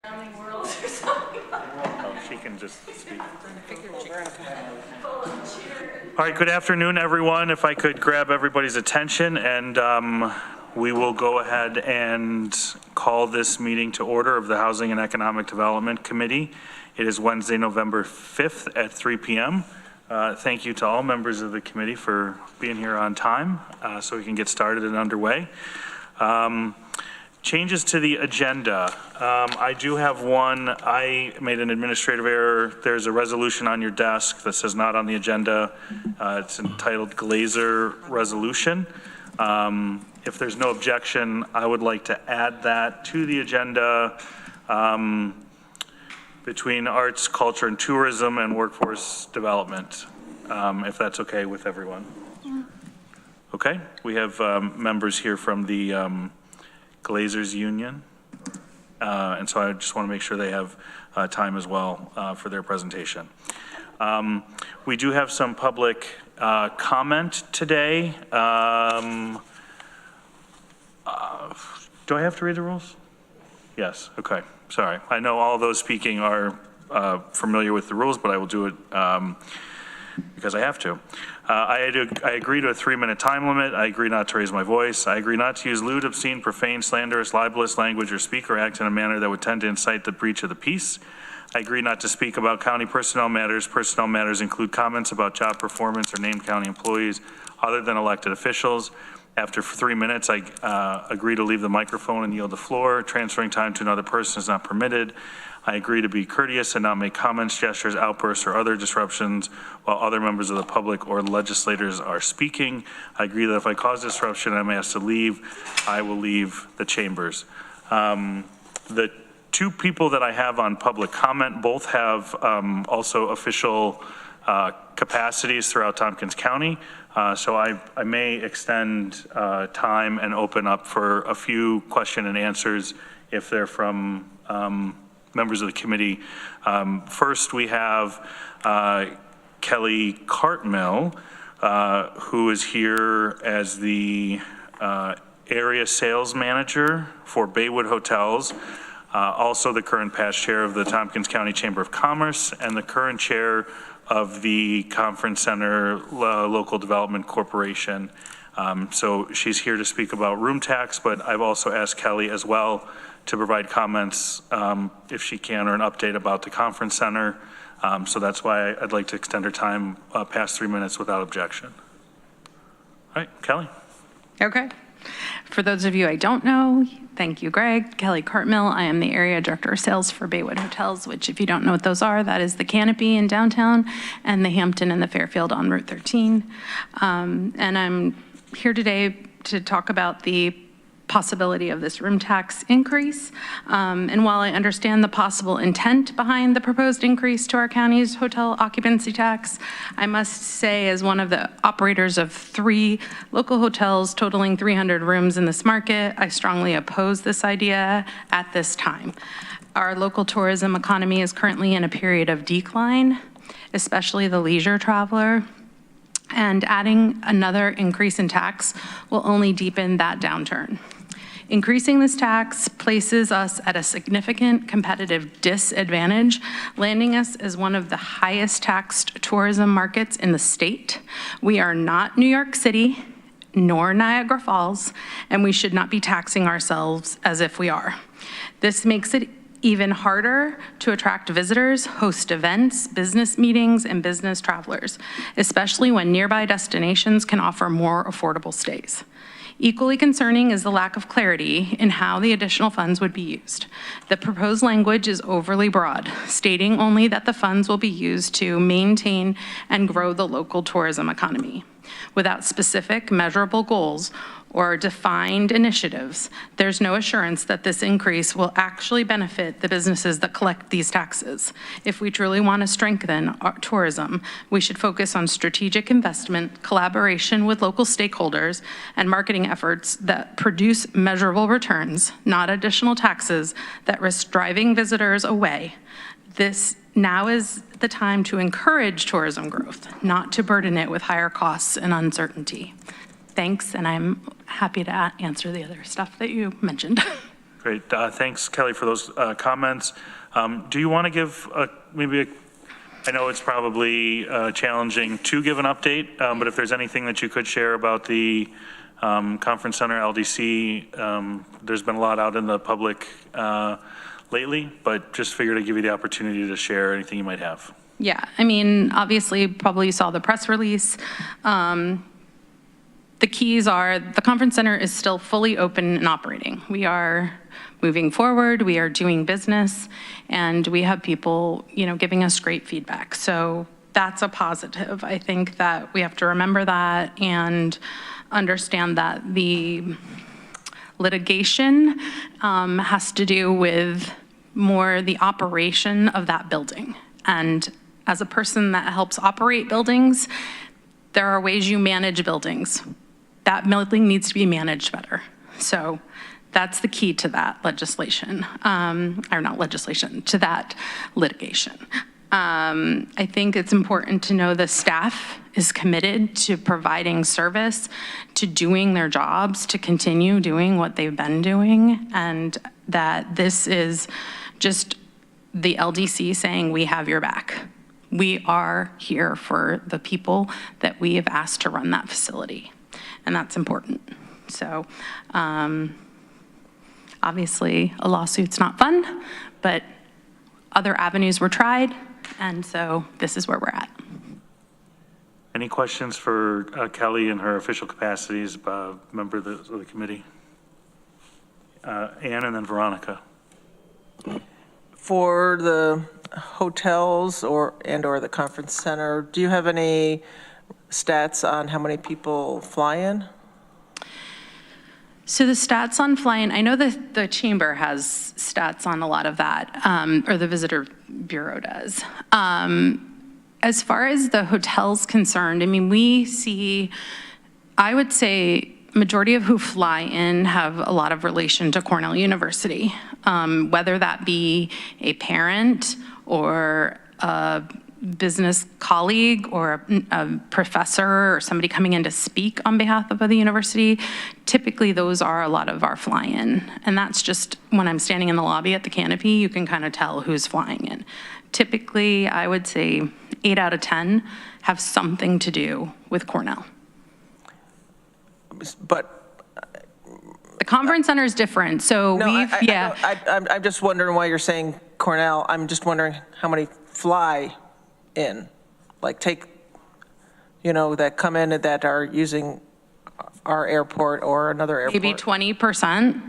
World or something. Oh, she can just speak. All right, good afternoon, everyone. If I could grab everybody's attention, and we will go ahead and call this meeting to order of the Housing and Economic Development Committee. It is Wednesday, November 5th at 3 p.m. Thank you to all members of the committee for being here on time so we can get started and underway. Changes to the agenda. I do have one. I made an administrative error. There's a resolution on your desk that says not on the agenda. It's entitled Glazer Resolution. If there's no objection, I would like to add that to the agenda between arts, culture, and tourism and workforce development, if that's okay with everyone. Okay, we have members here from the Glazers Union, and so I just want to make sure they have time as well for their presentation. We do have some public comment today. Do I have to read the rules? Yes, okay, sorry. I know all those speaking are familiar with the rules, but I will do it because I have to. I agree to a 3-minute time limit. I agree not to raise my voice. I agree not to use lewd, obscene, profane, slanderous, libelous language or speak or act in a manner that would tend to incite the breach of the peace. I agree not to speak about county personnel matters. Personnel matters include comments about job performance or named county employees other than elected officials. After 3 minutes, I agree to leave the microphone and yield the floor. Transferring time to another person is not permitted. I agree to be courteous and not make comments, gestures, outbursts, or other disruptions while other members of the public or legislators are speaking. I agree that if I cause disruption and I'm asked to leave, I will leave the chambers. The two people that I have on public comment both have also official capacities throughout Tompkins County. So I may extend time and open up for a few question and answers if they're from members of the committee. First, we have Kelly Cartmill, who is here as the area sales manager for Baywood Hotels, also the current past chair of the Tompkins County Chamber of Commerce and the current chair of the Conference Center Local Development Corporation. So she's here to speak about room tax, but I've also asked Kelly as well to provide comments, if she can, or an update about the Conference Center. So that's why I'd like to extend her time past 3 minutes without objection. All right, Kelly. Okay. For those of you I don't know, thank you, Greg. Kelly Cartmill. I am the area director of sales for Baywood Hotels, which, if you don't know what those are, that is the Canopy in downtown and the Hampton and the Fairfield on Route 13. And I'm here today to talk about the possibility of this room tax increase. And while I understand the possible intent behind the proposed increase to our county's hotel occupancy tax, I must say, as one of the operators of 3 local hotels totaling 300 rooms in this market, I strongly oppose this idea at this time. Our local tourism economy is currently in a period of decline, especially the leisure traveler, and adding another increase in tax will only deepen that downturn. Increasing this tax places us at a significant competitive disadvantage, landing us as one of the highest taxed tourism markets in the state. We are not New York City, nor Niagara Falls, and we should not be taxing ourselves as if we are. This makes it even harder to attract visitors, host events, business meetings, and business travelers, especially when nearby destinations can offer more affordable stays. Equally concerning is the lack of clarity in how the additional funds would be used. The proposed language is overly broad, stating only that the funds will be used to maintain and grow the local tourism economy. Without specific, measurable goals or defined initiatives, there's no assurance that this increase will actually benefit the businesses that collect these taxes. If we truly want to strengthen our tourism, we should focus on strategic investment, collaboration with local stakeholders, and marketing efforts that produce measurable returns, not additional taxes that risk driving visitors away. This now is the time to encourage tourism growth, not to burden it with higher costs and uncertainty. Thanks, and I'm happy to answer the other stuff that you mentioned. Great. Thanks, Kelly, for those comments. Do you want to give I know it's probably challenging to give an update, but if there's anything that you could share about the Conference Center LDC, there's been a lot out in the public lately, but just figured to give you the opportunity to share anything you might have. Yeah, I mean, obviously, probably you saw the press release. The keys are the conference center is still fully open and operating. We are moving forward, we are doing business, and we have people, giving us great feedback. So that's a positive. I think that we have to remember that and understand that the litigation has to do with more the operation of that building. And as a person that helps operate buildings, there are ways you manage buildings. That building needs to be managed better. So that's the key to that legislation, or not legislation, to that litigation. I think it's important to know the staff is committed to providing service, to doing their jobs, to continue doing what they've been doing, and that this is just the LDC saying, we have your back. We are here for the people that we have asked to run that facility, and that's important. So obviously a lawsuit's not fun, but other avenues were tried, and so this is where we're at. Any questions for Kelly in her official capacity as a member of the committee? Ann and then Veronica. For the hotels or the conference center, do you have any stats on how many people fly in? So the stats on fly-in, I know the chamber has stats on a lot of that, or the visitor bureau does. As far as the hotel's concerned, I mean, we see, I would say, majority of who fly in have a lot of relation to Cornell University, whether that be a parent or a business colleague or a professor or somebody coming in to speak on behalf of the university. Typically, those are a lot of our fly-in. And that's just when I'm standing in the lobby at the canopy, you can kind of tell who's flying in. Typically, I would say 8 out of 10 have something to do with Cornell. But the conference center is different, so no, I'm just wondering why you're saying Cornell. I'm just wondering how many fly in, like that come in that are using our airport or another airport. Maybe 20%.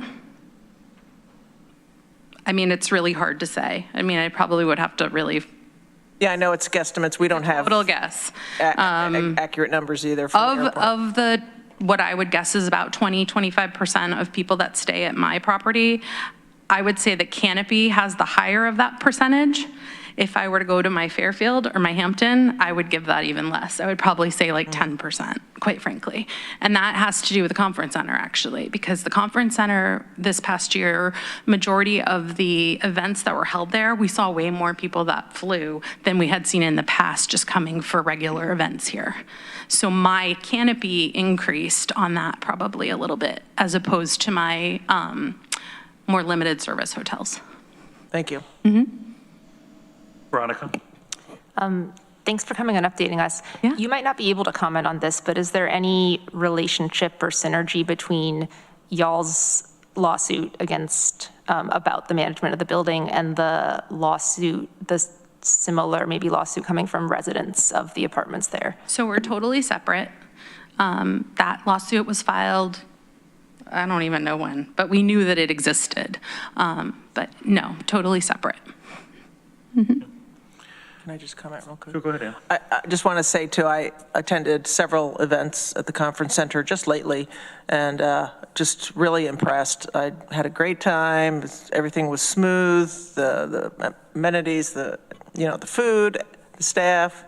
I mean, it's really hard to say. I mean, I probably would have to really. Yeah, I know it's guesstimates. We don't have total guess. Accurate numbers either. Of the what I would guess is about 20-25% of people that stay at my property. I would say the canopy has the higher of that percentage. If I were to go to my Fairfield or my Hampton, I would give that even less. I would probably say like 10%, quite frankly. And that has to do with the conference center, actually, because the conference center this past year, majority of the events that were held there, we saw way more people that flew than we had seen in the past just coming for regular events here. So my canopy increased on that probably a little bit, as opposed to my more limited service hotels. Thank you. Mm-hmm. Veronica. Thanks for coming and updating us. Yeah. You might not be able to comment on this, but is there any relationship or synergy between y'all's lawsuit against about the management of the building and the lawsuit, the similar maybe lawsuit coming from residents of the apartments there? So we're totally separate. That lawsuit was filed, I don't even know when, but we knew that it existed. But no, totally separate. Mm-hmm. Can I just comment real quick? Sure, go ahead, Ann. I just want to say, too, I attended several events at the conference center just lately, and just really impressed. I had a great time. Everything was smooth. The amenities, the food, the staff,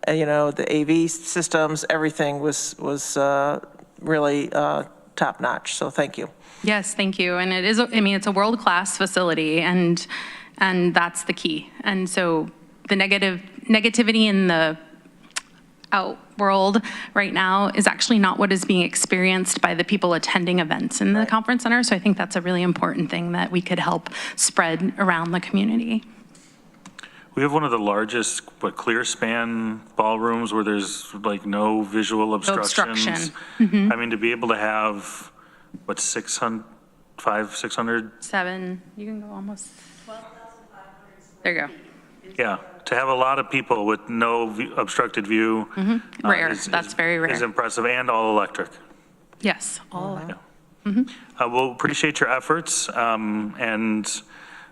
the AV systems, everything was really top notch. So thank you. Yes, thank you. And it is, I mean, it's a world-class facility, and that's the key. And so the negativity and the out world right now is actually not what is being experienced by the people attending events in the conference center. So I think that's a really important thing that we could help spread around the community. We have one of the largest, clear span ballrooms where there's like no visual obstructions. obstruction. I mean, to be able to have, 600, 600? 7, you can go almost. 12,500. There you go. Yeah, to have a lot of people with no obstructed view. Rare, that's very rare. Is impressive, and all electric. Yes, all of that. We'll appreciate your efforts, and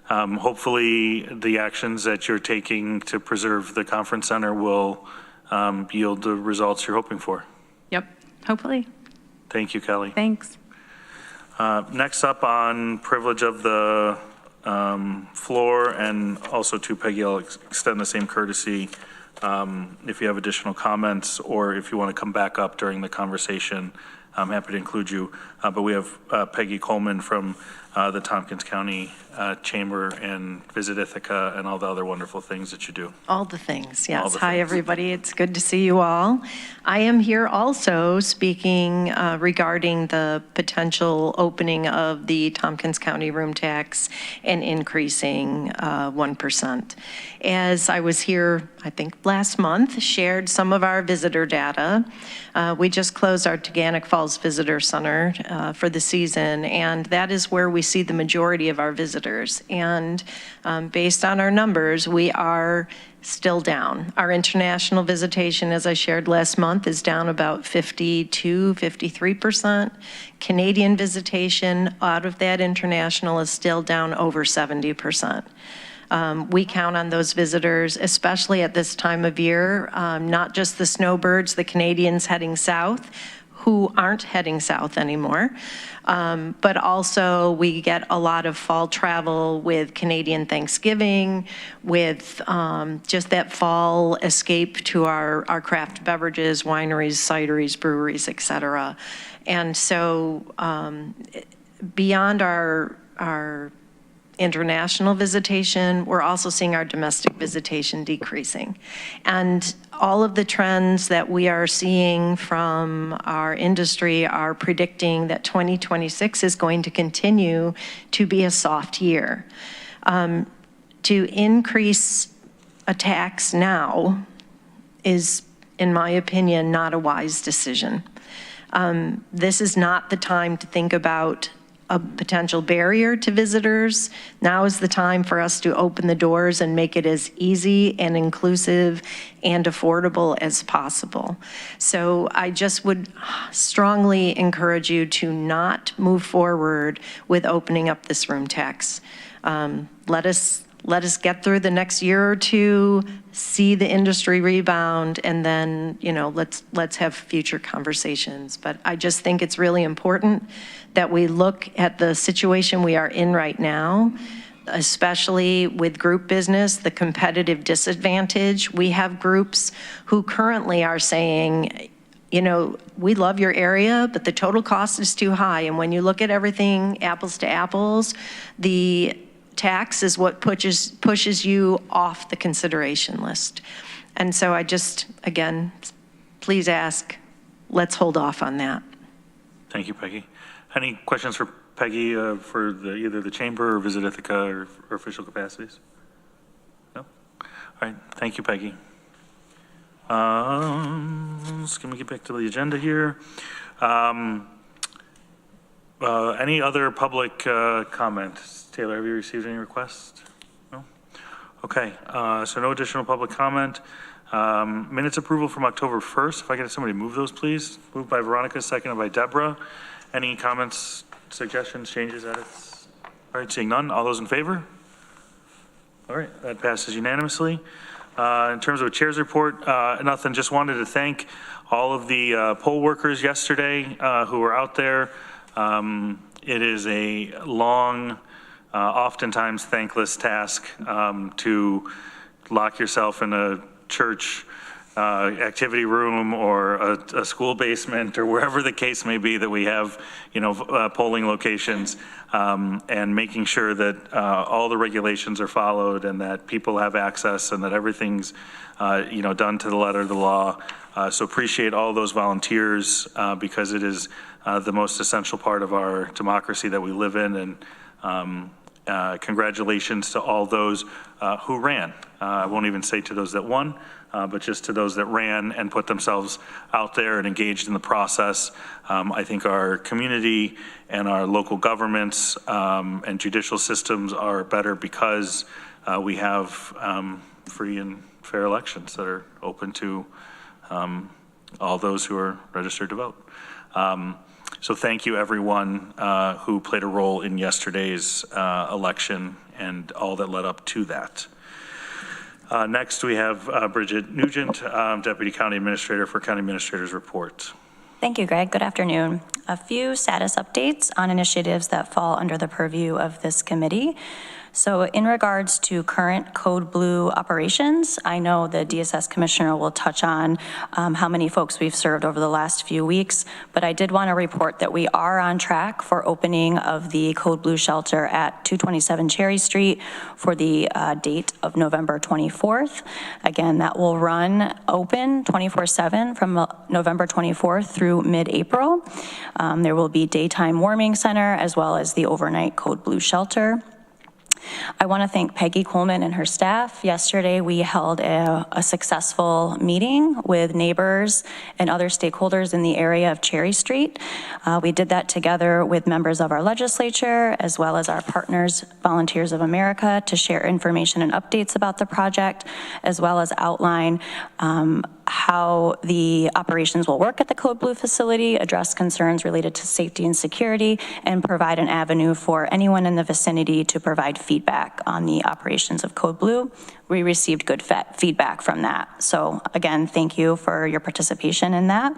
hopefully the actions that you're taking to preserve the conference center will yield the results you're hoping for. Yep, hopefully. Thank you, Kelly. Thanks. Next up on privilege of the floor, and also to Peggy, I'll extend the same courtesy if you have additional comments or if you want to come back up during the conversation. I'm happy to include you. But we have Peggy Coleman from the Tompkins County Chamber and Visit Ithaca and all the other wonderful things that you do. All the things, yes. All the Hi, things. everybody. It's good to see you all. I am here also speaking regarding the potential opening of the Tompkins County room tax and increasing 1%. As I was here, I think last month, shared some of our visitor data. We just closed our Taganic Falls Visitor Center for the season, and that is where we see the majority of our visitors. And based on our numbers, we are still down. Our international visitation, as I shared last month, is down about 52, 53%. Canadian visitation out of that international is still down over 70%. We count on those visitors, especially at this time of year, not just the snowbirds, the Canadians heading south, who aren't heading south anymore, but also we get a lot of fall travel with Canadian Thanksgiving, with just that fall escape to our craft beverages, wineries, cideries, breweries, et cetera. And so beyond our international visitation, we're also seeing our domestic visitation decreasing. And all of the trends that we are seeing from our industry are predicting that 2026 is going to continue to be a soft year. To increase a tax now is, in my opinion, not a wise decision. This is not the time to think about a potential barrier to visitors. Now is the time for us to open the doors and make it as easy and inclusive and affordable as possible. So I just would strongly encourage you to not move forward with opening up this room tax. Let us get through the next year or two, see the industry rebound, and then, let's have future conversations. But I just think it's really important that we look at the situation we are in right now, especially with group business, the competitive disadvantage. We have groups who currently are saying, we love your area, but the total cost is too high. And when you look at everything apples to apples, the tax is what pushes you off the consideration list. And so I just, again, please ask, let's hold off on that. Thank you, Peggy. Any questions for Peggy for either the chamber or Visit Ithaca or official capacities? No? All right, thank you, Peggy. Let me get back to the agenda here. Any other public comments? Taylor, have you received any requests? No? Okay, so no additional public comment. Minutes approval from October 1st. If I get somebody to move those, please. Moved by Veronica, seconded by Deborah. Any comments, suggestions, changes, edits? All right, seeing none. All those in favor? All right, that passes unanimously. In terms of a chair's report, nothing. Just wanted to thank all of the poll workers yesterday who were out there. It is a long, oftentimes thankless task to lock yourself in a church activity room or a school basement or wherever the case may be that we have, polling locations, and making sure that all the regulations are followed and that people have access and that everything's, done to the letter of the law. So appreciate all those volunteers because it is the most essential part of our democracy that we live in. And congratulations to all those who ran. I won't even say to those that won, but just to those that ran and put themselves out there and engaged in the process. I think our community and our local governments and judicial systems are better because we have free and fair elections that are open to all those who are registered to vote. So thank you everyone who played a role in yesterday's election and all that led up to that. Next, we have Bridget Nugent, Deputy County Administrator for County Administrator's Report. Thank you, Greg. Good afternoon. A few status updates on initiatives that fall under the purview of this committee. So in regards to current Code Blue operations, I know the DSS Commissioner will touch on how many folks we've served over the last few weeks, but I did want to report that we are on track for opening of the Code Blue shelter at 227 Cherry Street for the date of November 24th. Again, that will run open 24/7 from November 24th through mid-April. There will be daytime warming center as well as the overnight Code Blue shelter. I want to thank Peggy Coleman and her staff. Yesterday, we held a successful meeting with neighbors and other stakeholders in the area of Cherry Street. We did that together with members of our legislature, as well as our partners, Volunteers of America, to share information and updates about the project, as well as outline how the operations will work at the Code Blue facility, address concerns related to safety and security, and provide an avenue for anyone in the vicinity to provide feedback on the operations of Code Blue. We received good feedback from that. So again, thank you for your participation in that.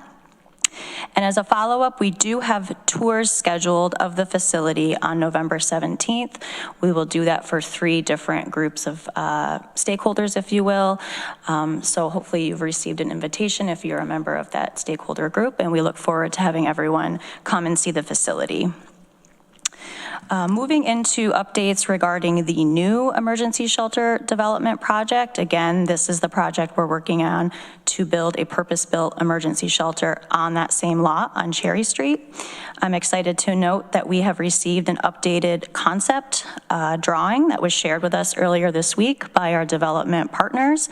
And as a follow-up, we do have tours scheduled of the facility on November 17th. We will do that for 3 different groups of stakeholders, if you will. So hopefully you've received an invitation if you're a member of that stakeholder group, and we look forward to having everyone come and see the facility. Moving into updates regarding the new emergency shelter development project. Again, this is the project we're working on to build a purpose-built emergency shelter on that same lot on Cherry Street. I'm excited to note that we have received an updated concept drawing that was shared with us earlier this week by our development partners.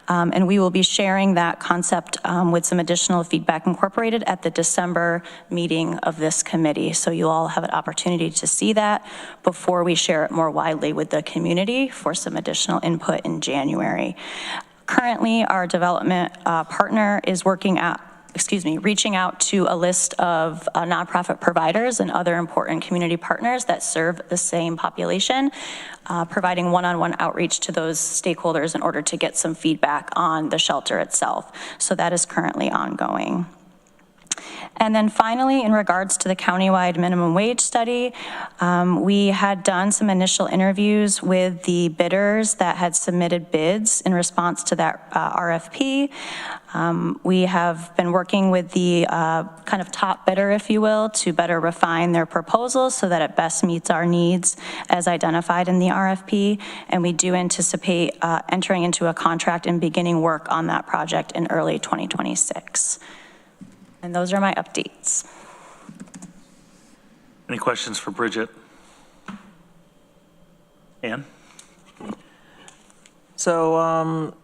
And we will be sharing that concept with some additional feedback incorporated at the December meeting of this committee. So you all have an opportunity to see that before we share it more widely with the community for some additional input in January. Currently, our development partner is reaching out to a list of nonprofit providers and other important community partners that serve the same population, providing one-on-one outreach to those stakeholders in order to get some feedback on the shelter itself. So that is currently ongoing. And then finally, in regards to the countywide minimum wage study, we had done some initial interviews with the bidders that had submitted bids in response to that RFP. We have been working with the kind of top bidder, if you will, to better refine their proposals so that it best meets our needs as identified in the RFP. And we do anticipate entering into a contract and beginning work on that project in early 2026. And those are my updates. Any questions for Bridget? Ann? So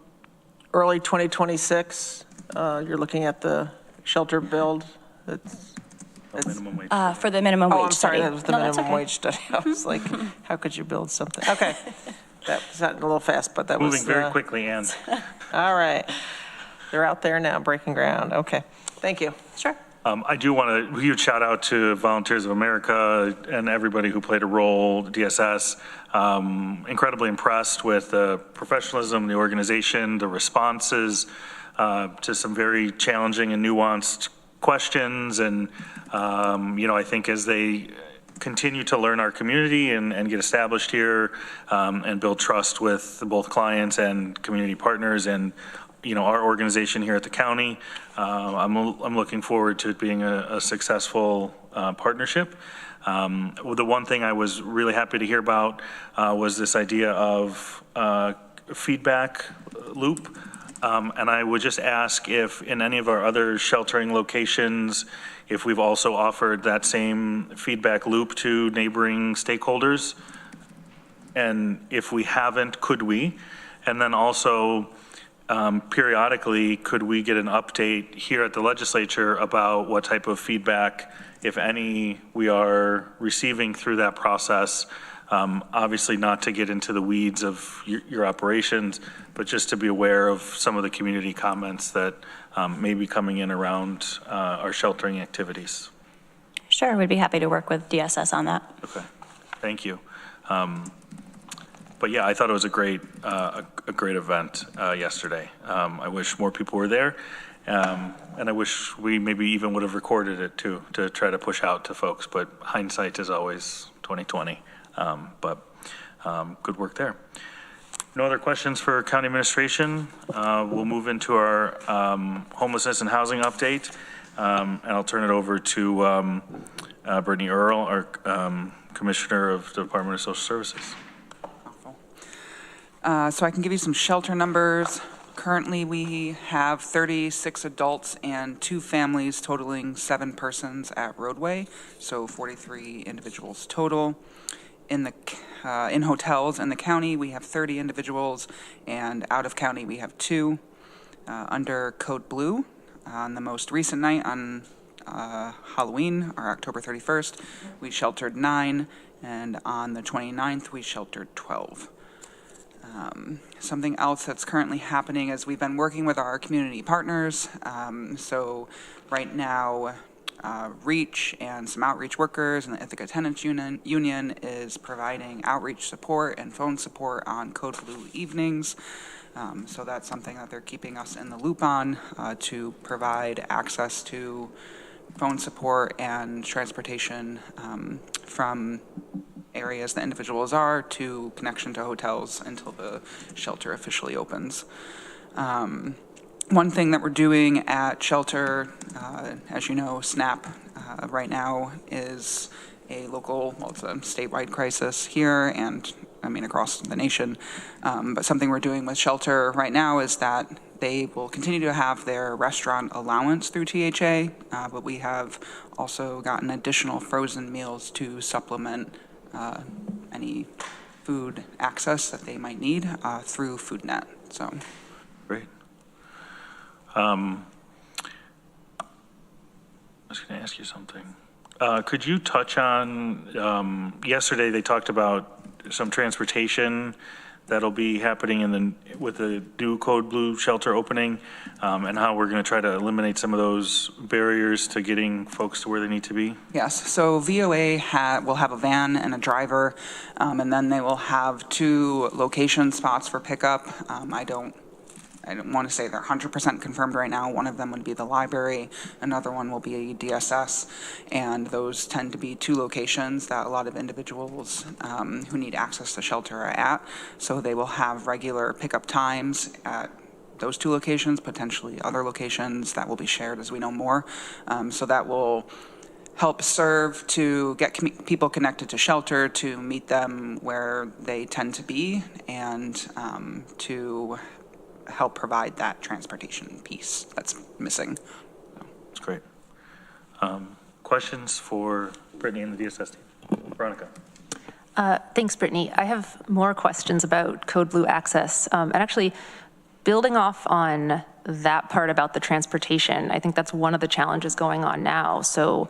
early 2026, you're looking at the shelter build. Minimum wage. For the minimum wage I'm sorry, study. that was the No, that's minimum okay. wage study. I was like, how could you build something? Okay, that was a little fast, but that was Moving very quickly, Ann. all right. They're out there now, breaking ground. Okay, thank you. Sure. I do want a huge shout out to Volunteers of America and everybody who played a role, DSS. Incredibly impressed with the professionalism, the organization, the responses to some very challenging and nuanced questions. And, I think as they continue to learn our community and get established here and build trust with both clients and community partners and our organization here at the county. I'm looking forward to it being a successful partnership. The one thing I was really happy to hear about was this idea of feedback loop. And I would just ask if in any of our other sheltering locations, if we've also offered that same feedback loop to neighboring stakeholders. And if we haven't, could we? And then also, periodically, could we get an update here at the legislature about what type of feedback, if any, we are receiving through that process? Obviously not to get into the weeds of your operations, but just to be aware of some of the community comments that may be coming in around our sheltering activities. Sure, we'd be happy to work with DSS on that. Okay, thank you. But yeah, I thought it was a great event yesterday. I wish more people were there, and I wish we maybe even would have recorded it too, to try to push out to folks. But hindsight is always 20/20. Good work there. No other questions for county administration. We'll move into our homelessness and housing update, and I'll turn it over to Brittany Earl, our Commissioner of the Department of Social Services. So I can give you some shelter numbers. Currently, we have 36 adults and 2 families totaling 7 persons at Roadway, so 43 individuals total. In hotels in the county, we have 30 individuals, and out of county, we have 2. Under Code Blue, on the most recent night on Halloween, or October 31st, we sheltered 9, and on the 29th, we sheltered 12. Something else that's currently happening is we've been working with our community partners. So right now, REACH and some outreach workers and the Ithaca Tenants Union is providing outreach support and phone support on Code Blue evenings. So that's something that they're keeping us in the loop on to provide access to phone support and transportation from areas that individuals are to connection to hotels until the shelter officially opens. One thing that we're doing at shelter, as you know, SNAP right now is a local, well, it's a statewide crisis here and I mean across the nation. But something we're doing with shelter right now is that they will continue to have their restaurant allowance through THA, but we have also gotten additional frozen meals to supplement any food access that they might need through FoodNet. So, great. I was going to ask you something. Could you touch on, yesterday they talked about some transportation that'll be happening with the new Code Blue shelter opening, and how we're going to try to eliminate some of those barriers to getting folks to where they need to be? yes, so VOA will have a van and a driver, and then they will have 2 location spots for pickup. I don't want to say they're 100% confirmed right now. One of them would be the library. Another one will be DSS. And those tend to be 2 locations that a lot of individuals who need access to shelter are at. So they will have regular pickup times at those 2 locations, potentially other locations that will be shared as we know more. So that will help serve to get people connected to shelter, to meet them where they tend to be, and to help provide that transportation piece that's missing. That's great. Questions for Brittany and the DSS team? Veronica. Thanks, Brittany. I have more questions about Code Blue access. And actually, building off on that part about the transportation, I think that's one of the challenges going on now. So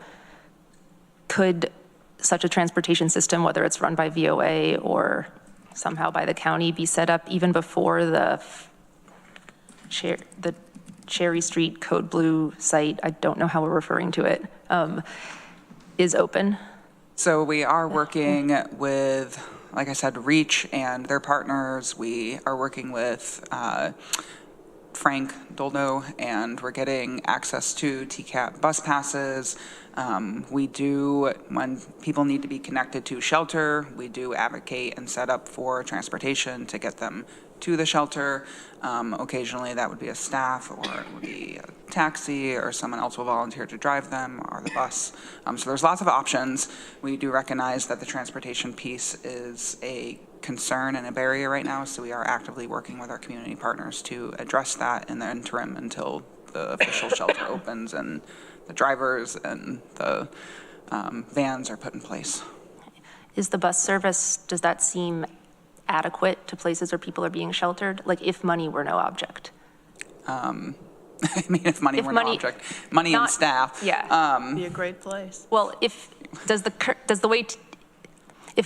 could such a transportation system, whether it's run by VOA or somehow by the county, be set up even before the Cherry Street Code Blue site, I don't know how we're referring to it, is open? So we are working with, like I said, REACH and their partners. We are working with Frank Doldo, and we're getting access to TCAP bus passes. We do, when people need to be connected to shelter, we do advocate and set up for transportation to get them to the shelter. Occasionally that would be a staff, or it would be a taxi, or someone else will volunteer to drive them, or the bus. So there's lots of options. We do recognize that the transportation piece is a concern and a barrier right now, so we are actively working with our community partners to address that in the interim until the official shelter opens and the drivers and the vans are put in place. Is the bus service, does that seem adequate to places where people are being sheltered? Like if money were no object? I mean, if money were no object, money and staff. Yeah. Be a great place. Well, if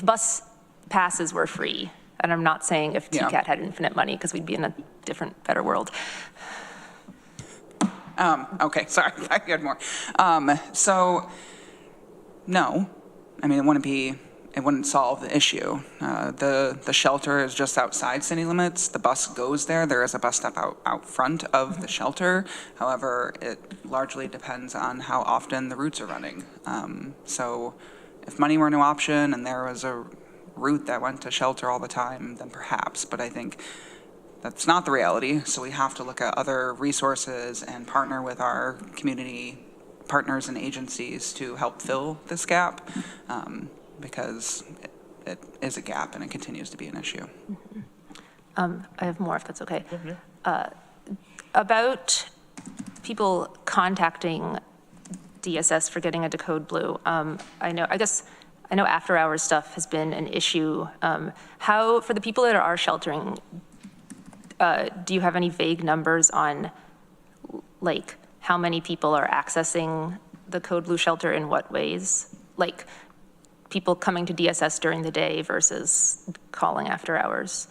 bus passes were free, and I'm not saying if Yeah. TCAT had infinite money, because we'd be in a different, better world. Okay, sorry, I had more. So, no, I mean, it wouldn't solve the issue. The shelter is just outside city limits. The bus goes there. There is a bus stop out front of the shelter. However, it largely depends on how often the routes are running. So if money were no option and there was a route that went to shelter all the time, then perhaps, but I think that's not the reality. So we have to look at other resources and partner with our community partners and agencies to help fill this gap, because it is a gap and it continues to be an issue. I have more, if that's okay. About people contacting DSS for getting into Code Blue. I know after hours stuff has been an issue. How, for the people that are sheltering, do you have any vague numbers on like how many people are accessing the Code Blue shelter in what ways? Like people coming to DSS during the day versus calling after hours?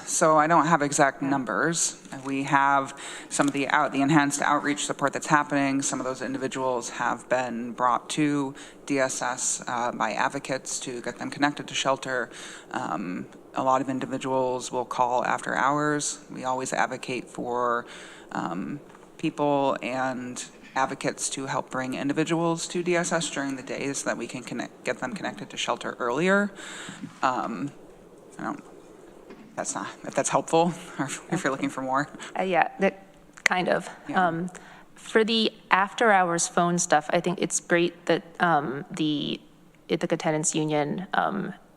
So I don't have exact numbers. We have some of the enhanced outreach support that's happening. Some of those individuals have been brought to DSS by advocates to get them connected to shelter. A lot of individuals will call after hours. We always advocate for people and advocates to help bring individuals to DSS during the day so that we can get them connected to shelter earlier. If that's helpful, or if you're looking for more. Yeah, that kind of. Yeah. For the after hours phone stuff, I think it's great that the Ithaca Tenants Union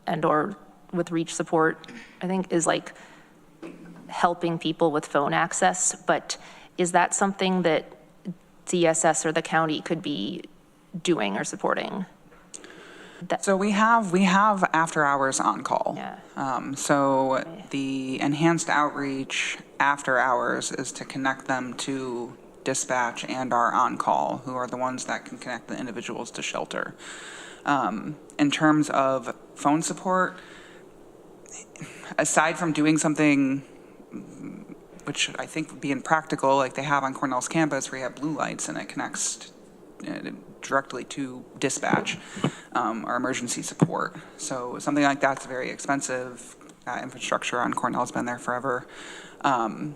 and or with Reach Support, I think is like helping people with phone access, but is that something that DSS or the county could be doing or supporting? So we have after hours on call. Yeah. So the enhanced outreach after hours is to connect them to dispatch and our on call, who are the ones that can connect the individuals to shelter. In terms of phone support, aside from doing something which I think would be impractical, like they have on Cornell's campus where you have blue lights and it connects directly to dispatch or emergency support. So something like that's very expensive. Infrastructure on Cornell's been there forever. And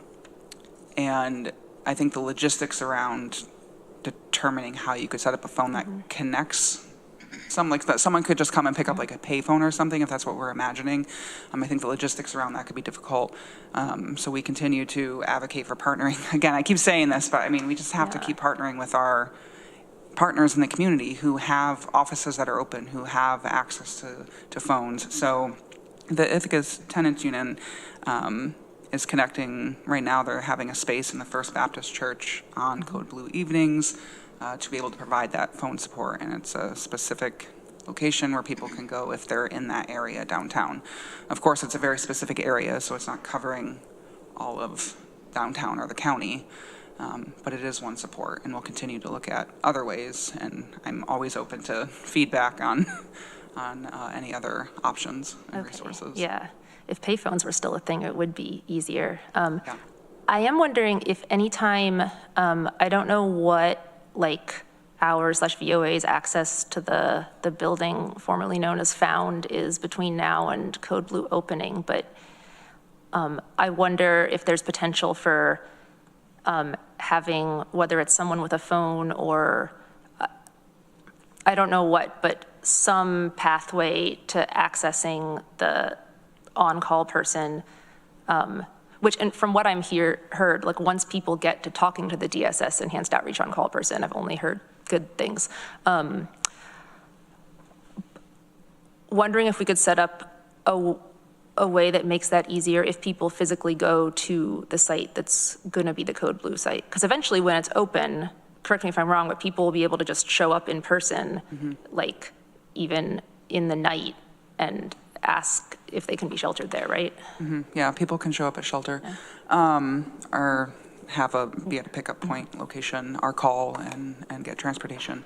I think the logistics around determining how you could set up a phone that connects someone could just come and pick up like a payphone or something, if that's what we're imagining. I think the logistics around that could be difficult. So we continue to advocate for partnering. Again, I keep saying this, but I mean, we just have to keep partnering with our partners in the community who have offices that are open, who have access to phones. So the Ithaca's Tenants Union is connecting, right now they're having a space in the First Baptist Church on Code Blue evenings to be able to provide that phone support. And it's a specific location where people can go if they're in that area downtown. Of course, it's a very specific area, so it's not covering all of downtown or the county. But it is one support, and we'll continue to look at other ways, and I'm always open to feedback on any other options and resources. Yeah, if payphones were still a thing, it would be easier. Yeah. I am wondering if anytime, I don't know what like our/VOA's access to the building formerly known as Found is between now and Code Blue opening, but I wonder if there's potential for having, whether it's someone with a phone or I don't know what, but some pathway to accessing the on-call person Which, and from what I'm heard, like once people get to talking to the DSS Enhanced Outreach On-Call person, I've only heard good things. Wondering if we could set up a way that makes that easier if people physically go to the site that's gonna be the Code Blue site. Because eventually when it's open, correct me if I'm wrong, but people will be able to just show up in person, like even in the night, and ask if they can be sheltered there, right? Yeah, people can show up at shelter, or be at a pickup point location, or call and get transportation.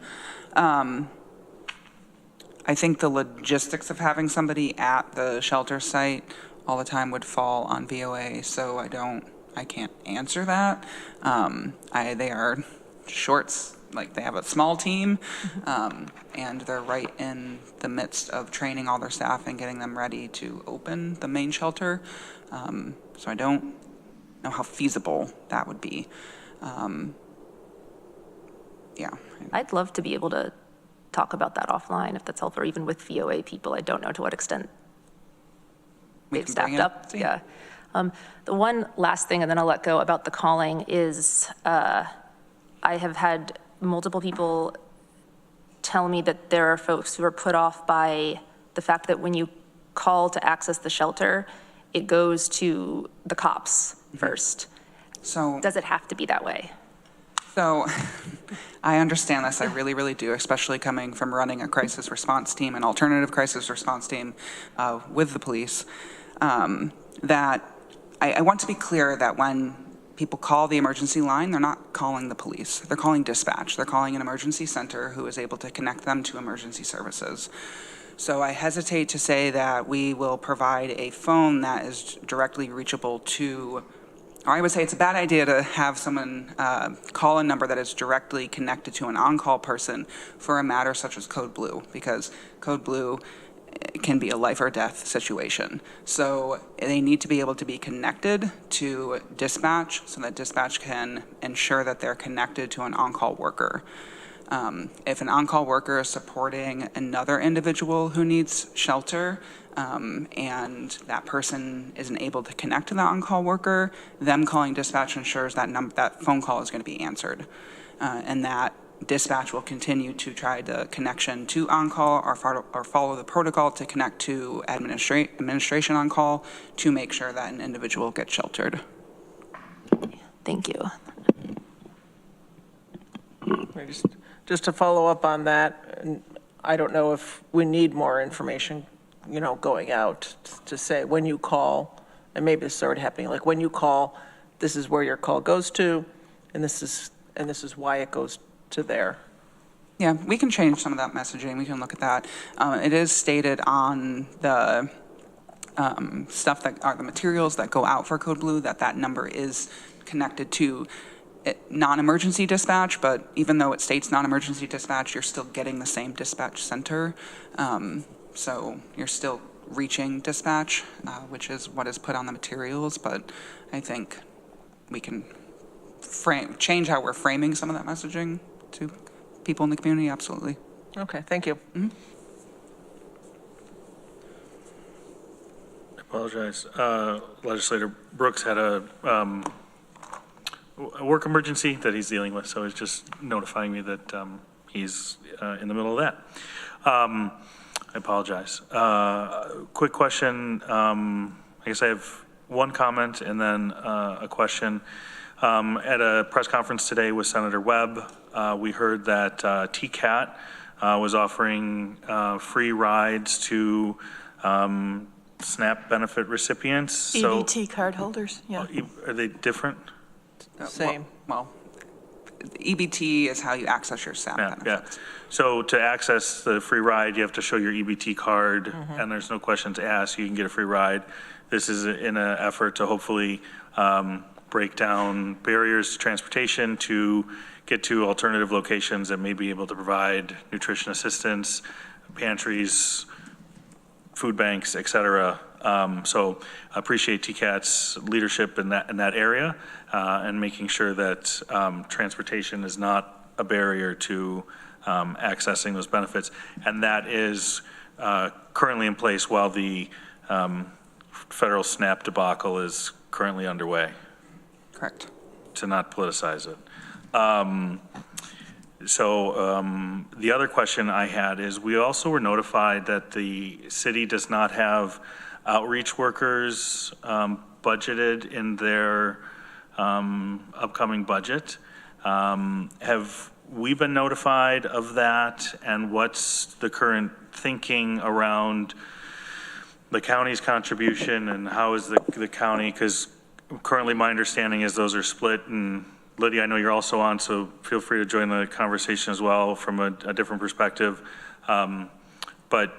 I think the logistics of having somebody at the shelter site all the time would fall on VOA, so I can't answer that. They are shorts, like they have a small team, and they're right in the midst of training all their staff and getting them ready to open the main shelter. So I don't know how feasible that would be. Yeah. I'd love to be able to talk about that offline if that's helpful, or even with VOA people. I don't know to what extent they've staffed up. Yeah. The one last thing, and then I'll let go, about the calling is I have had multiple people tell me that there are folks who are put off by the fact that when you call to access the shelter, it goes to the cops first. So does it have to be that way? So I understand this, I really, really do, especially coming from running a crisis response team, an alternative crisis response team with the police, that I want to be clear that when people call the emergency line, they're not calling the police, they're calling dispatch. They're calling an emergency center who is able to connect them to emergency services. So I hesitate to say that we will provide a phone that is directly reachable to, or I would say it's a bad idea to have someone call a number that is directly connected to an on-call person for a matter such as Code Blue, because Code Blue can be a life or death situation. So they need to be able to be connected to dispatch so that dispatch can ensure that they're connected to an on-call worker. If an on-call worker is supporting another individual who needs shelter, and that person isn't able to connect to the on-call worker, them calling dispatch ensures that that phone call is going to be answered, and that dispatch will continue to try the connection to on-call or follow the protocol to connect to administration on-call to make sure that an individual gets sheltered. Thank you. Just to follow up on that, and I don't know if we need more information, going out to say when you call, and maybe this is already happening, like when you call, this is where your call goes to, and this is why it goes to there. Yeah, we can change some of that messaging. We can look at that. It is stated on the stuff that are the materials that go out for Code Blue that number is connected to non-emergency dispatch, but even though it states non-emergency dispatch, you're still getting the same dispatch center. So you're still reaching dispatch, which is what is put on the materials, but I think we can change how we're framing some of that messaging to people in the community, absolutely. Okay, thank you. I apologize. Legislator Brooks had a work emergency that he's dealing with, so he's just notifying me that he's in the middle of that. I apologize. Quick question. I guess I have one comment and then a question. At a press conference today with Senator Webb, we heard that TCAT was offering free rides to SNAP benefit recipients. EBT card holders, yeah. Are they different? Same. Well, EBT is how you access your SNAP benefits. Yeah. So to access the free ride, you have to show your EBT card, and there's no questions asked. You can get a free ride. This is in an effort to hopefully break down barriers to transportation to get to alternative locations that may be able to provide nutrition assistance, pantries, food banks, et cetera. So I appreciate TCAT's leadership in that area and making sure that transportation is not a barrier to accessing those benefits. And that is currently in place while the federal SNAP debacle is currently underway, Correct. to not politicize it. The other question I had is, we also were notified that the city does not have outreach workers budgeted in their upcoming budget. Have we been notified of that, and what's the current thinking around the county's contribution, and how is the county, because currently my understanding is those are split, and Lydia, I know you're also on, so feel free to join the conversation as well from a different perspective. But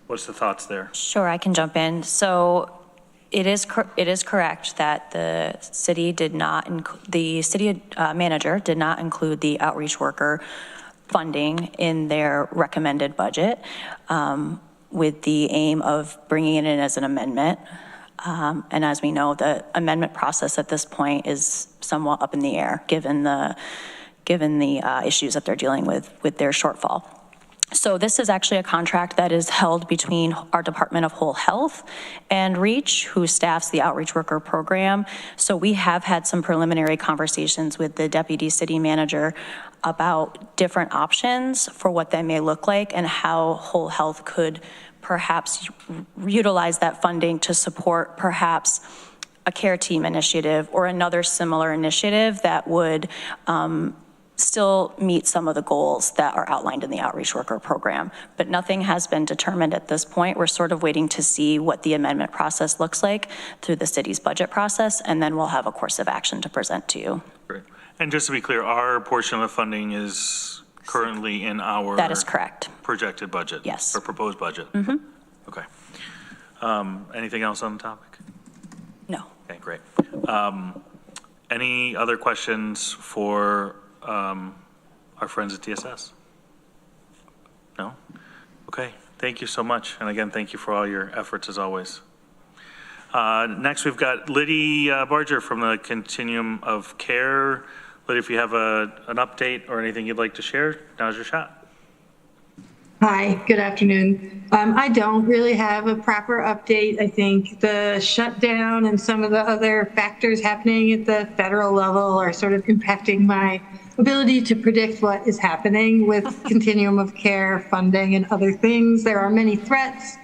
what's the thoughts there? Sure, I can jump in. So it is correct that the city manager did not include the outreach worker funding in their recommended budget, with the aim of bringing it in as an amendment. And as we know, the amendment process at this point is somewhat up in the air, given the issues that they're dealing with their shortfall. So this is actually a contract that is held between our Department of Whole Health and REACH, who staffs the outreach worker program. So we have had some preliminary conversations with the deputy city manager about different options for what that may look like, and how Whole Health could perhaps utilize that funding to support perhaps a care team initiative or another similar initiative that would still meet some of the goals that are outlined in the outreach worker program. But nothing has been determined at this point. We're sort of waiting to see what the amendment process looks like through the city's budget process, and then we'll have a course of action to present to you. Great. And just to be clear, our portion of the funding is currently in our... That is correct. Projected budget? Yes. Or proposed budget? Mm-hmm. Okay. Anything else on the topic? No. Okay, great. Any other questions for our friends at TSS? No? Okay, thank you so much. And again, thank you for all your efforts as always. Next, we've got Liddy Barger from the Continuum of Care. Liddy, if you have an update or anything you'd like to share, now's your shot. Hi, good afternoon. I don't really have a proper update. I think the shutdown and some of the other factors happening at the federal level are sort of impacting my ability to predict what is happening with Continuum of Care funding and other things. There are many threats.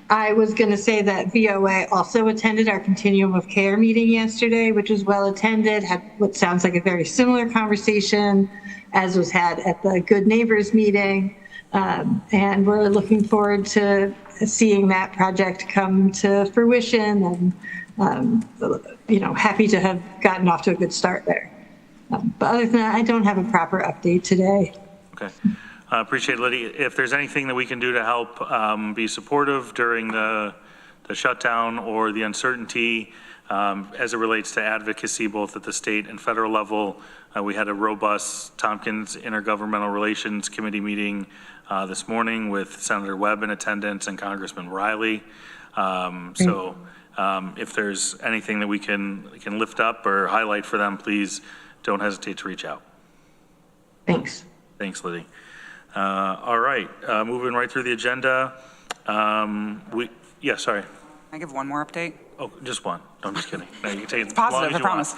I was going to say that VOA also attended our Continuum of Care meeting yesterday, which was well attended, had what sounds like a very similar conversation as was had at the Good Neighbors meeting. And we're looking forward to seeing that project come to fruition, and happy to have gotten off to a good start there. But other than that, I don't have a proper update today. Okay. Appreciate it, Liddy. If there's anything that we can do to help be supportive during the shutdown or the uncertainty as it relates to advocacy, both at the state and federal level, we had a robust Tompkins Intergovernmental Relations Committee meeting this morning with Senator Webb in attendance and Congressman Riley. If there's anything that we can lift up or highlight for them, please don't hesitate to reach out. Thanks. Thanks, Liddy. All right, moving right through the agenda. Sorry. I give one more update. Oh, just one. No, I'm just kidding. No, you can take it. It's positive, I promise.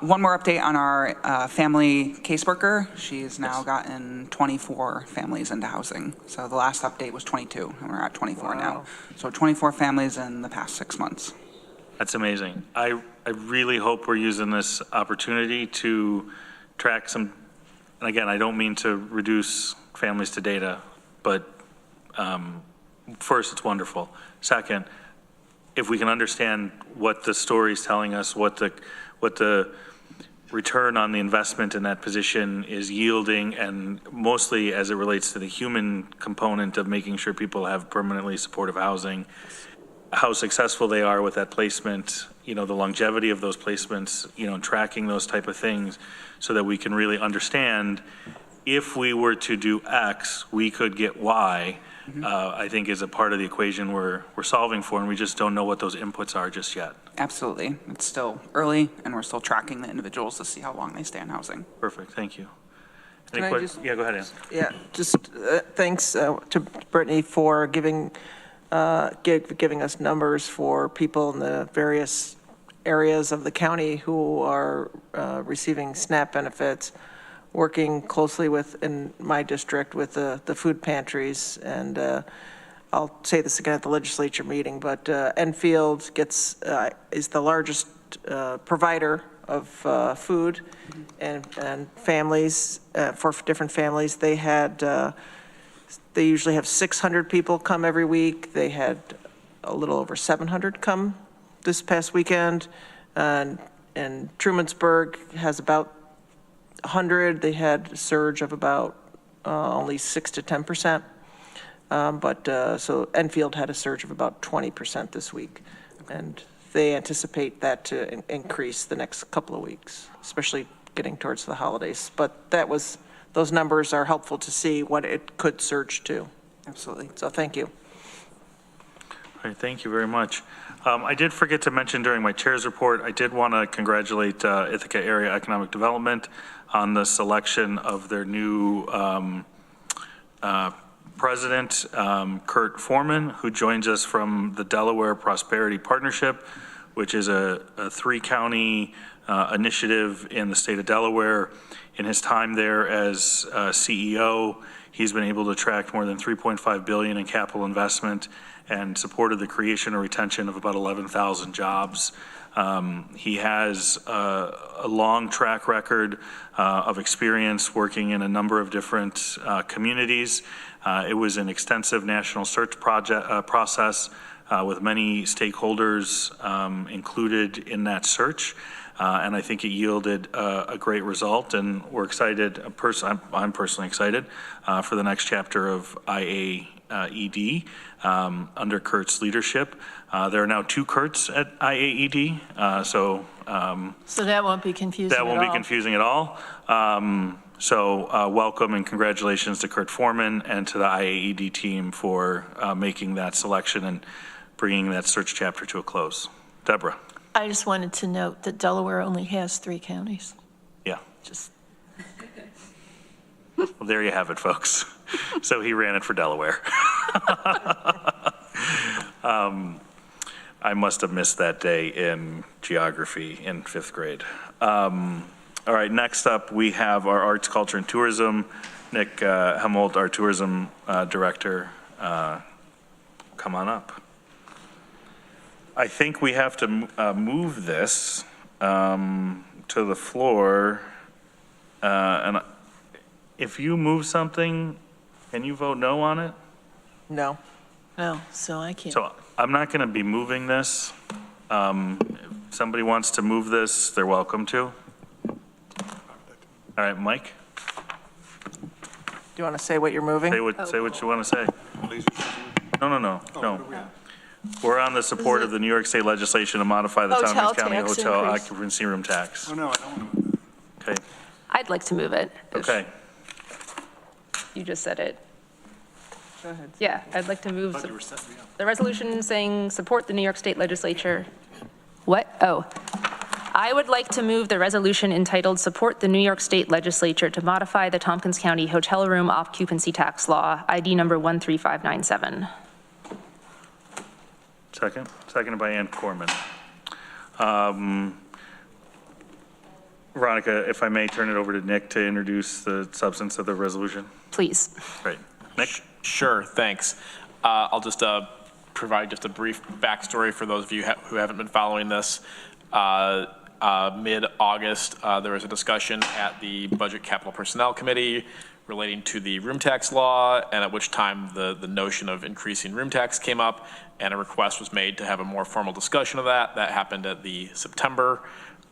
One more update on our family caseworker. She's now gotten 24 families into housing. So the last update was 22, and we're at 24 now. So 24 families in the past 6 months. That's amazing. I really hope we're using this opportunity to track some, and again, I don't mean to reduce families to data, but first, it's wonderful. Second, if we can understand what the story is telling us, what the return on the investment in that position is yielding, and mostly as it relates to the human component of making sure people have permanently supportive housing, how successful they are with that placement, the longevity of those placements, tracking those type of things so that we can really understand if we were to do X, we could get Y. I think is a part of the equation we're solving for, and we just don't know what those inputs are just yet. Absolutely. It's still early, and we're still tracking the individuals to see how long they stay in housing. Perfect. Thank you. Can I just- Yeah, go ahead, Ann. Yeah, just thanks to Brittany for giving giving us numbers for people in the various areas of the county who are receiving SNAP benefits, working closely with, in my district, with the food pantries. And I'll say this again at the legislature meeting, but Enfield is the largest provider of food and families, for different families. They usually have 600 people come every week. They had a little over 700 come this past weekend. And Trumansburg has about 100. They had a surge of about only 6 to 10%. So Enfield had a surge of about 20% this week. And they anticipate that to increase the next couple of weeks, especially getting towards the holidays. But those numbers are helpful to see what it could surge to. Absolutely. So thank you. All right, thank you very much. I did forget to mention during my chair's report, I did want to congratulate Ithaca Area Economic Development on the selection of their new president, Kurt Foreman, who joins us from the Delaware Prosperity Partnership, which is a 3-county initiative in the state of Delaware. In his time there as CEO, he's been able to attract more than $3.5 billion in capital investment and supported the creation or retention of about 11,000 jobs. He has a long track record of experience working in a number of different communities. It was an extensive national search process with many stakeholders included in that search. And I think it yielded a great result, and we're excited. I'm personally excited for the next chapter of IAED under Kurt's leadership. There are now 2 Kurts at IAED, so that won't be confusing that won't be confusing at all. So welcome and congratulations to Kurt Foreman and to the IAED team for making that selection and bringing that search chapter to a close. Deborah. I just wanted to note that Delaware only has 3 counties. Yeah. Just. Well, there you have it, folks. So he ran it for Delaware. I must have missed that day in geography in 5th grade. All right, next up, we have our Arts, Culture, and Tourism. Nick Helmold, our Tourism Director, come on up. I think we have to move this to the floor. And if you move something, can you vote no on it? No. No, so I can't. So I'm not going to be moving this. If somebody wants to move this, they're welcome to. All right, Mike? Do you want to say what you're moving? Say what you want to say. No. We're on the support of the New York State legislation to modify the Hotel Tompkins County tax hotel increase. occupancy room tax. Oh, no, I don't want to move that. Okay, I'd like to move it. if okay. You just said it. Go ahead. Yeah, I'd like to move You were setting me up. the resolution saying support the New York State legislature. What? Oh. I would like to move the resolution entitled Support the New York State Legislature to modify the Tompkins County hotel room occupancy tax law, ID number 13597. Seconded by Ann Koreman. Veronica, if I may turn it over to Nick to introduce the substance of the resolution. Please. Great. Nick? Sure, thanks. I'll just provide just a brief backstory for those of you who haven't been following this. Mid-August, there was a discussion at the Budget Capital Personnel Committee relating to the room tax law, and at which time the notion of increasing room tax came up, and a request was made to have a more formal discussion of that. That happened at the September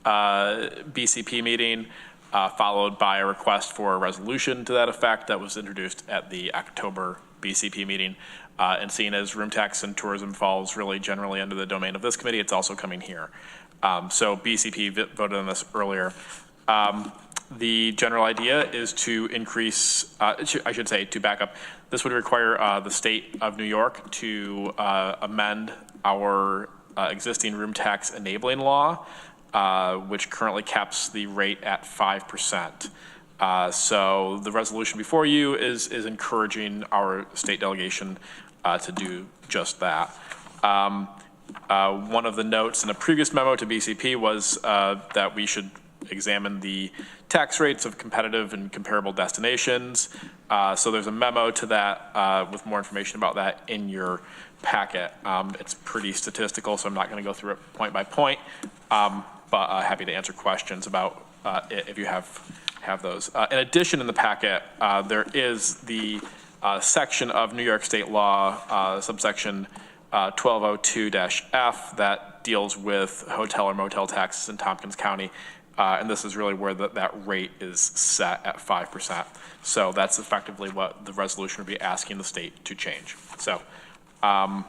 BCP meeting, followed by a request for a resolution to that effect that was introduced at the October BCP meeting. And seeing as room tax and tourism falls really generally under the domain of this committee, it's also coming here. So BCP voted on this earlier. The general idea is to increase, I should say, to back up, this would require the state of New York to amend our existing room tax enabling law, which currently caps the rate at 5%. So the resolution before you is encouraging our state delegation to do just that. One of the notes in a previous memo to BCP was that we should examine the tax rates of competitive and comparable destinations. So there's a memo to that with more information about that in your packet. It's pretty statistical, so I'm not going to go through it point by point, but happy to answer questions about it if you have those. In addition, in the packet, there is the section of New York State law, subsection 1202-F, that deals with hotel or motel taxes in Tompkins County. And this is really where that rate is set at 5%. So that's effectively what the resolution would be asking the state to change. So I'll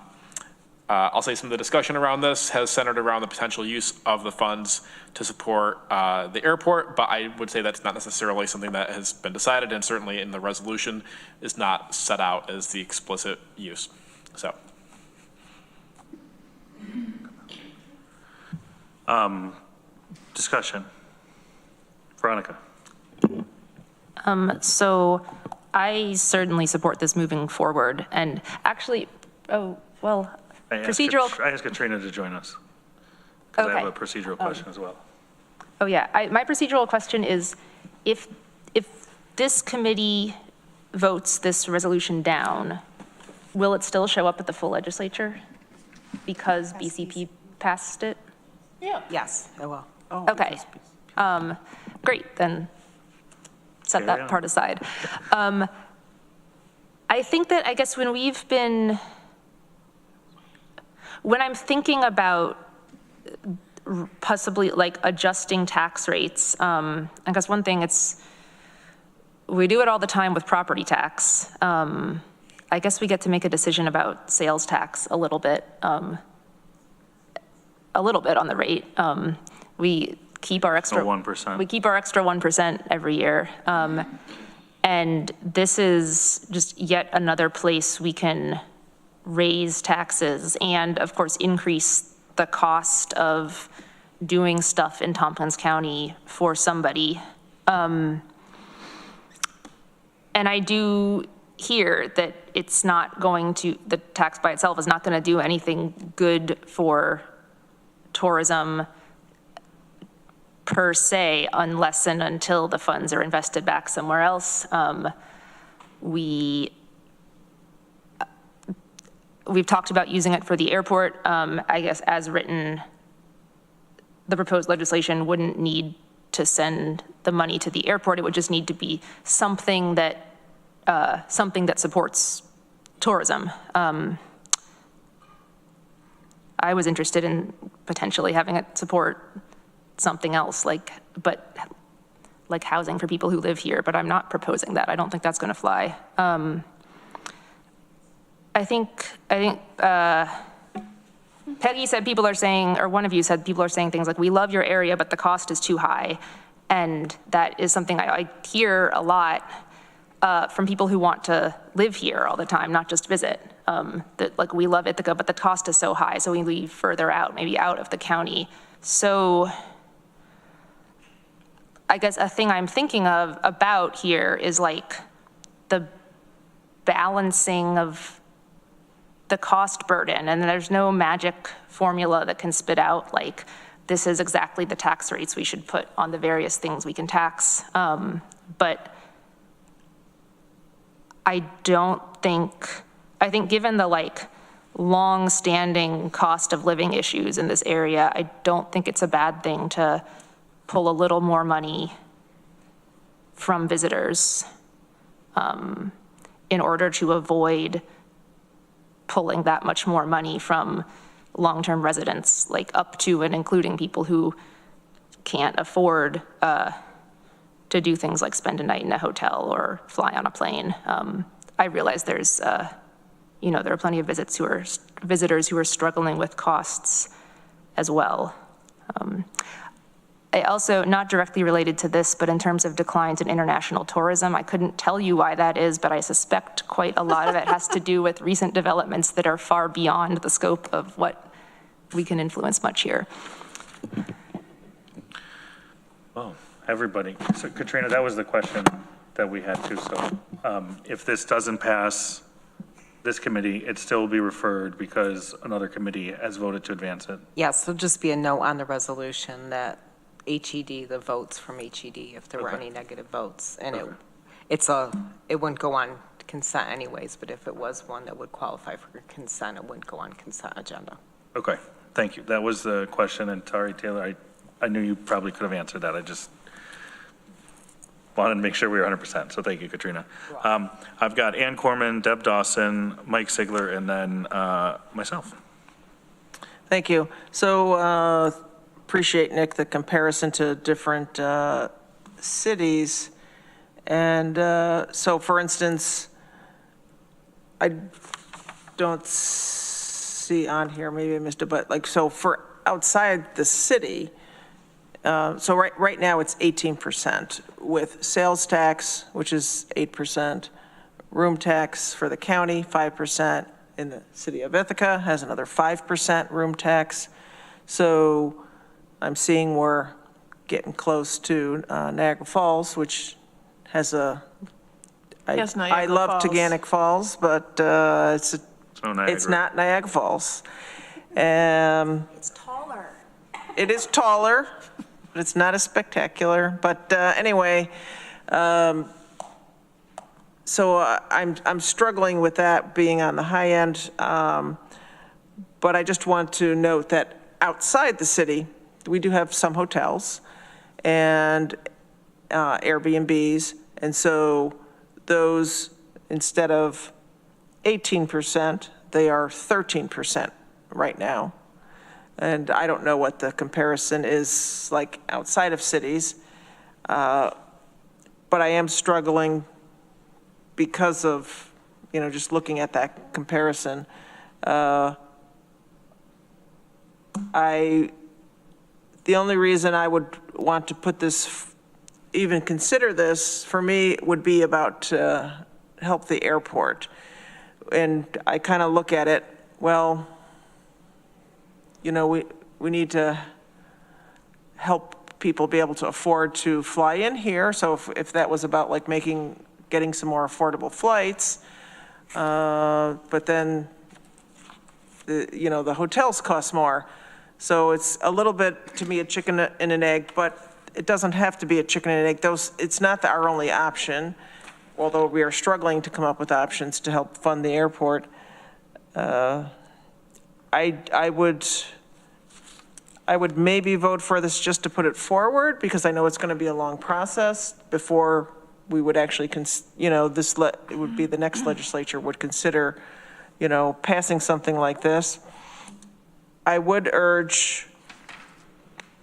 say some of the discussion around this has centered around the potential use of the funds to support the airport, but I would say that's not necessarily something that has been decided, and certainly in the resolution is not set out as the explicit use. So. Discussion. Veronica. So I certainly support this moving forward, and actually, procedural. I asked Katrina to join us, because I have a Okay. procedural question as well. Oh yeah, my procedural question is, if this committee votes this resolution down, will it still show up at the full legislature because BCP passed it? Yes, I will. Okay, great, then set Carry that on. part aside. I think that, I guess when I'm thinking about possibly like adjusting tax rates, I guess one thing we do it all the time with property tax. I guess we get to make a decision about sales tax a little bit on the rate. We keep our extra 1%. We keep our extra 1% every year. And this is just yet another place we can raise taxes and, of course, increase the cost of doing stuff in Tompkins County for somebody. And I do hear that the tax by itself is not going to do anything good for tourism per se, unless and until the funds are invested back somewhere else. We've talked about using it for the airport. I guess as written, the proposed legislation wouldn't need to send the money to the airport. It would just need to be something that supports tourism. I was interested in potentially having it support something else, like housing for people who live here, but I'm not proposing that. I don't think that's going to fly. I think Peggy said people are saying, or one of you said people are saying things like, we love your area, but the cost is too high. And that is something I hear a lot from people who want to live here all the time, not just visit. That like, we love Ithaca, but the cost is so high, so we leave further out, maybe out of the county. So I guess a thing I'm thinking about here is like the balancing of the cost burden, and there's no magic formula that can spit out like, this is exactly the tax rates we should put on the various things we can tax. But I think given the like long-standing cost of living issues in this area, I don't think it's a bad thing to pull a little more money from visitors in order to avoid pulling that much more money from long-term residents, like up to and including people who can't afford to do things like spend a night in a hotel or fly on a plane. I realize there are plenty of visitors who are struggling with costs as well. I also, not directly related to this, but in terms of declines in international tourism, I couldn't tell you why that is, but I suspect quite a lot of it has to do with recent developments that are far beyond the scope of what we can influence much here. Well, everybody. So Katrina, that was the question that we had too. So if this doesn't pass, this committee, it still will be referred because another committee has voted to advance it. Yes, there'll just be a note on the resolution that HED, the votes from HED, if there were Okay. any negative votes. And Okay. it wouldn't go on consent anyways, but if it was one that would qualify for consent, it wouldn't go on consent agenda. Okay, thank you. That was the question, and Tari Taylor, I knew you probably could have answered that. I just wanted to make sure we were 100%, so thank you, Katrina. I've got Ann Koreman, Deb Dawson, Mike Sigler, and then myself. Thank you. So appreciate, Nick, the comparison to different cities. And so, for instance, I don't see on here, maybe I missed it, but like, so for outside the city, so right now it's 18% with sales tax, which is 8%, room tax for the county, 5%, in the city of Ithaca has another 5% room tax. So I'm seeing we're getting close to Niagara Falls, which has a, Has I Niagara love Falls. Taganic Falls, but it's Niagara. not Niagara Falls. It's taller. It is taller, but it's not as spectacular. But anyway, so I'm struggling with that being on the high end. But I just want to note that outside the city, we do have some hotels and Airbnbs. And so those, instead of 18%, they are 13% right now. And I don't know what the comparison is like outside of cities. But I am struggling because of, just looking at that comparison. The only reason I would want to put this, even consider this, for me, would be about help the airport. And I kind of look at it, well, we need to help people be able to afford to fly in here. So if that was about like getting some more affordable flights, but then, the hotels cost more. So it's a little bit, to me, a chicken and an egg, but it doesn't have to be a chicken and an egg. It's not our only option, although we are struggling to come up with options to help fund the airport. I would maybe vote for this just to put it forward, because I know it's going to be a long process before we would actually, it would be the next legislature would consider, passing something like this. I would urge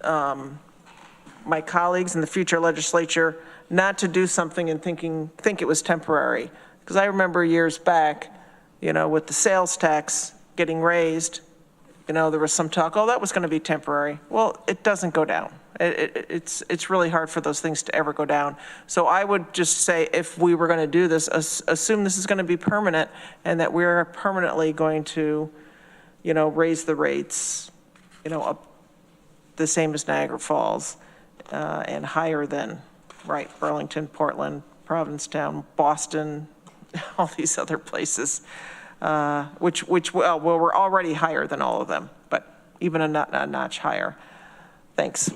my colleagues in the future legislature not to do something and think it was temporary. Because I remember years back, with the sales tax getting raised, there was some talk, that was going to be temporary. Well, it doesn't go down. It's really hard for those things to ever go down. So I would just say, if we were going to do this, assume this is going to be permanent, and that we're permanently going to, raise the rates, up the same as Niagara Falls, and higher than, Burlington, Portland, Provincetown, Boston, all these other places, which we're already higher than all of them, but even a notch higher. Thanks.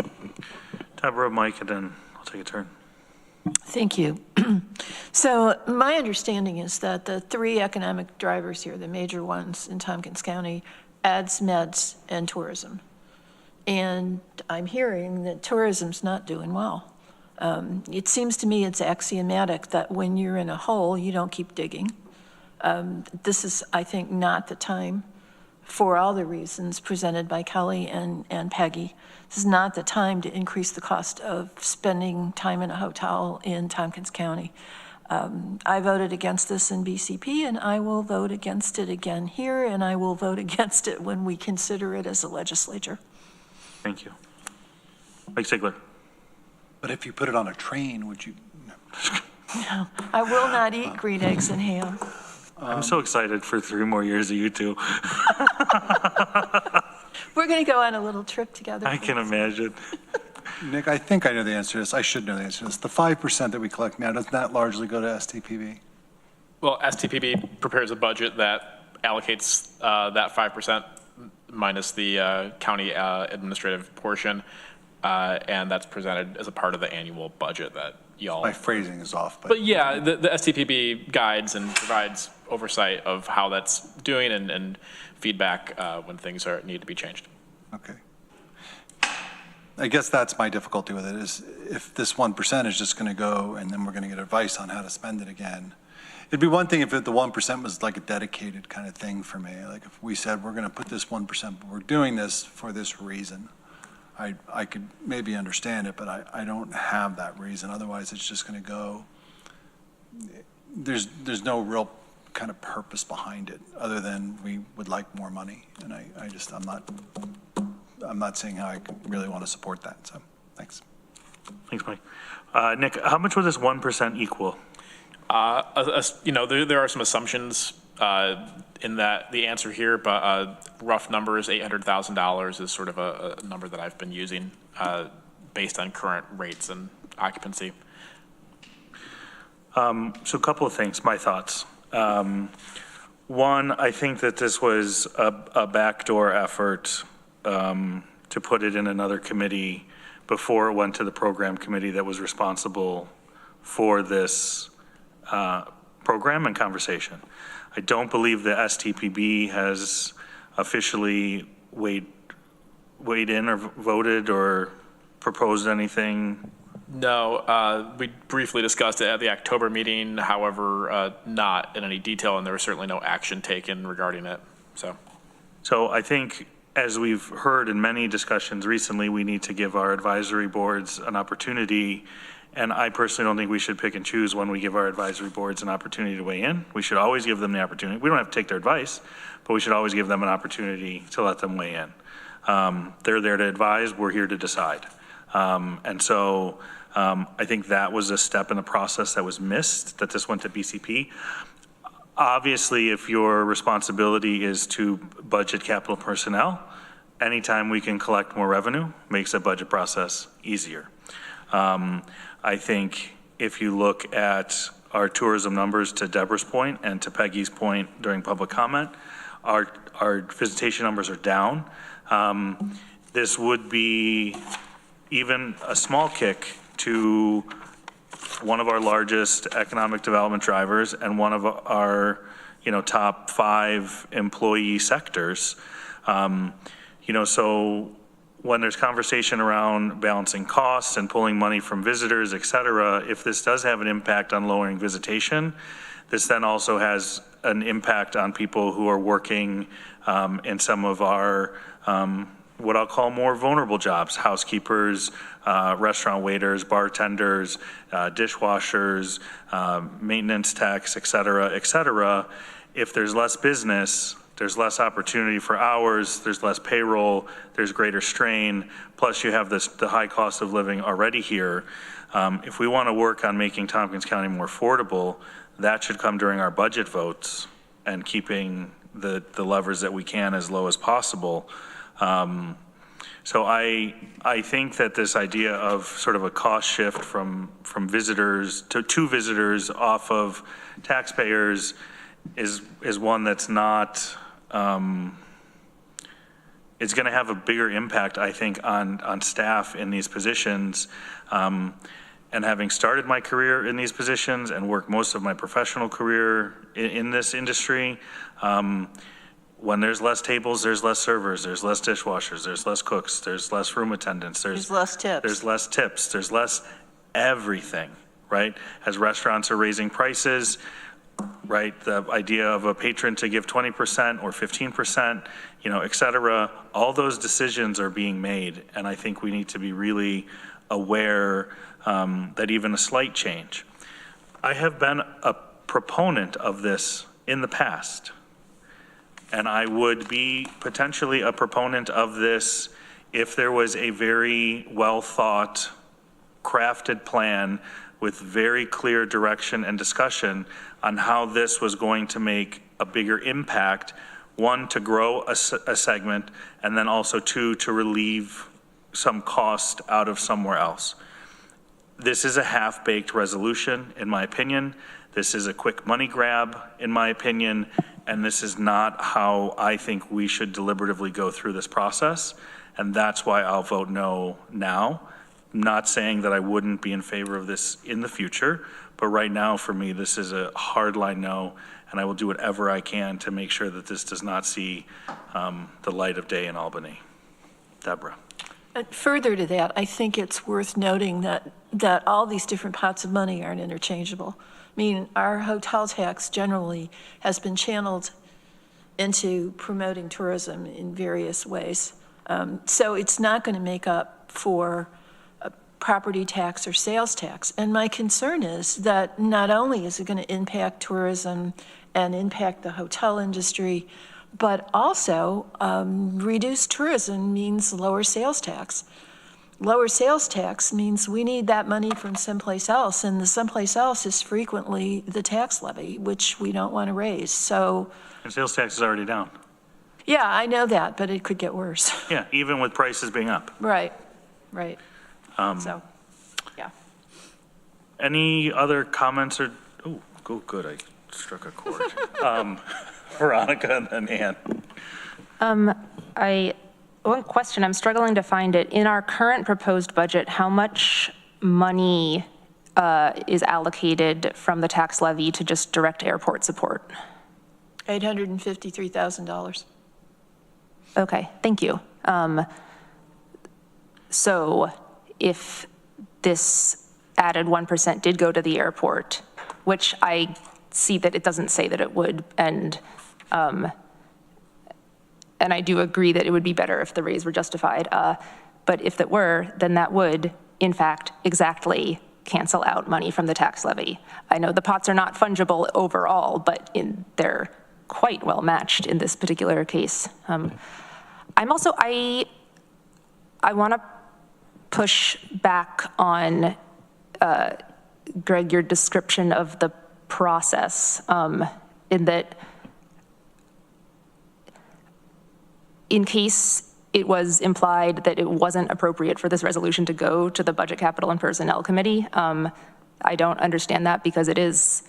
Deborah, Mike, and then I'll take a turn. Thank you. So my understanding is that the three economic drivers here, the major ones in Tompkins County, ads, meds, and tourism. And I'm hearing that tourism's not doing well. It seems to me it's axiomatic that when you're in a hole, you don't keep digging. This is, I think, not the time, for all the reasons presented by Kelly and Peggy. This is not the time to increase the cost of spending time in a hotel in Tompkins County. I voted against this in BCP, and I will vote against it again here, and I will vote against it when we consider it as a legislature. Thank you. Mike Sigler. But if you put it on a train, would you? No, I will not eat green eggs and ham. I'm so excited for 3 more years of you two. We're going to go on a little trip together. I can imagine. Nick, I think I know the answer to this. I should know the answer to this. The 5% that we collect now, does that largely go to STPV? Well, STPB prepares a budget that allocates that 5% minus the county administrative portion, and that's presented as a part of the annual budget that y'all. My phrasing is off, But yeah, the STPB guides and provides oversight of how that's doing and feedback when things need to be changed. Okay. I guess that's my difficulty with it, is if this 1% is just going to go and then we're going to get advice on how to spend it again. It'd be one thing if the 1% was like a dedicated kind of thing for me. Like if we said, we're going to put this 1%, but we're doing this for this reason. I could maybe understand it, but I don't have that reason. Otherwise, it's just going to go, there's no real kind of purpose behind it other than we would like more money. And I'm not seeing how I really want to support that. So thanks. Thanks, Mike. Nick, how much would this 1% equal? There are some assumptions in that the answer here, but rough numbers, $800,000 is sort of a number that I've been using based on current rates and occupancy. So a couple of things, my thoughts. One, I think that this was a backdoor effort to put it in another committee before it went to the program committee that was responsible for this program and conversation. I don't believe the STPB has officially weighed in or voted or proposed anything. No, we briefly discussed it at the October meeting, however, not in any detail, and there was certainly no action taken regarding it. So I think, as we've heard in many discussions recently, we need to give our advisory boards an opportunity. And I personally don't think we should pick and choose when we give our advisory boards an opportunity to weigh in. We should always give them the opportunity. We don't have to take their advice, but we should always give them an opportunity to let them weigh in. They're there to advise, we're here to decide. And so I think that was a step in the process that was missed, that this went to BCP. Obviously, if your responsibility is to budget capital personnel, anytime we can collect more revenue makes a budget process easier. I think if you look at our tourism numbers, to Deborah's point and to Peggy's point during public comment, our visitation numbers are down. This would be even a small kick to one of our largest economic development drivers and one of our, top 5 employee sectors. So when there's conversation around balancing costs and pulling money from visitors, et cetera, if this does have an impact on lowering visitation, this then also has an impact on people who are working in some of our, what I'll call more vulnerable jobs, housekeepers, restaurant waiters, bartenders, dishwashers, maintenance techs, et cetera. If there's less business, there's less opportunity for hours, there's less payroll, there's greater strain, plus you have the high cost of living already here. If we want to work on making Tompkins County more affordable, that should come during our budget votes and keeping the levers that we can as low as possible. So I think that this idea of sort of a cost shift from visitors to visitors off of taxpayers is one that's not, it's going to have a bigger impact, I think, on staff in these positions. And having started my career in these positions and worked most of my professional career in this industry, when there's less tables, there's less servers, there's less dishwashers, there's less cooks, there's less room attendants, there's less tips. There's less tips, there's less everything, right? As restaurants are raising prices, right? The idea of a patron to give 20% or 15%, et cetera, all those decisions are being made. And I think we need to be really aware that even a slight change. I have been a proponent of this in the past. And I would be potentially a proponent of this if there was a very well thought, crafted plan with very clear direction and discussion on how this was going to make a bigger impact. One, to grow a segment, and then also 2, to relieve some cost out of somewhere else. This is a half-baked resolution, in my opinion. This is a quick money grab, in my opinion, and this is not how I think we should deliberatively go through this process, and that's why I'll vote no now. Not saying that I wouldn't be in favor of this in the future, but right now, for me, this is a hard line no, and I will do whatever I can to make sure that this does not see the light of day in Albany. Deborah. Further to that, I think it's worth noting that all these different pots of money aren't interchangeable. I mean, our hotel tax generally has been channeled into promoting tourism in various ways. So it's not going to make up for a property tax or sales tax. And my concern is that not only is it going to impact tourism and impact the hotel industry, but also reduced tourism means lower sales tax. Lower sales tax means we need that money from someplace else, and the someplace else is frequently the tax levy, which we don't want to raise. So, And sales tax is already down. yeah, I know that, but it could get worse. Yeah, even with prices being up. Right, right. So, yeah. Any other comments or, oh, good, I struck a chord. Veronica and then Ann. One question, I'm struggling to find it. In our current proposed budget, how much money is allocated from the tax levy to just direct airport support? $853,000. Okay, thank you. So if this added 1% did go to the airport, which I see that it doesn't say that it would, and I do agree that it would be better if the raise were justified, but if it were, then that would, in fact, exactly cancel out money from the tax levy. I know the pots are not fungible overall, but they're quite well matched in this particular case. I want to push back on, Greg, your description of the process, in that in case it was implied that it wasn't appropriate for this resolution to go to the Budget, Capital, and Personnel Committee, I don't understand that because it is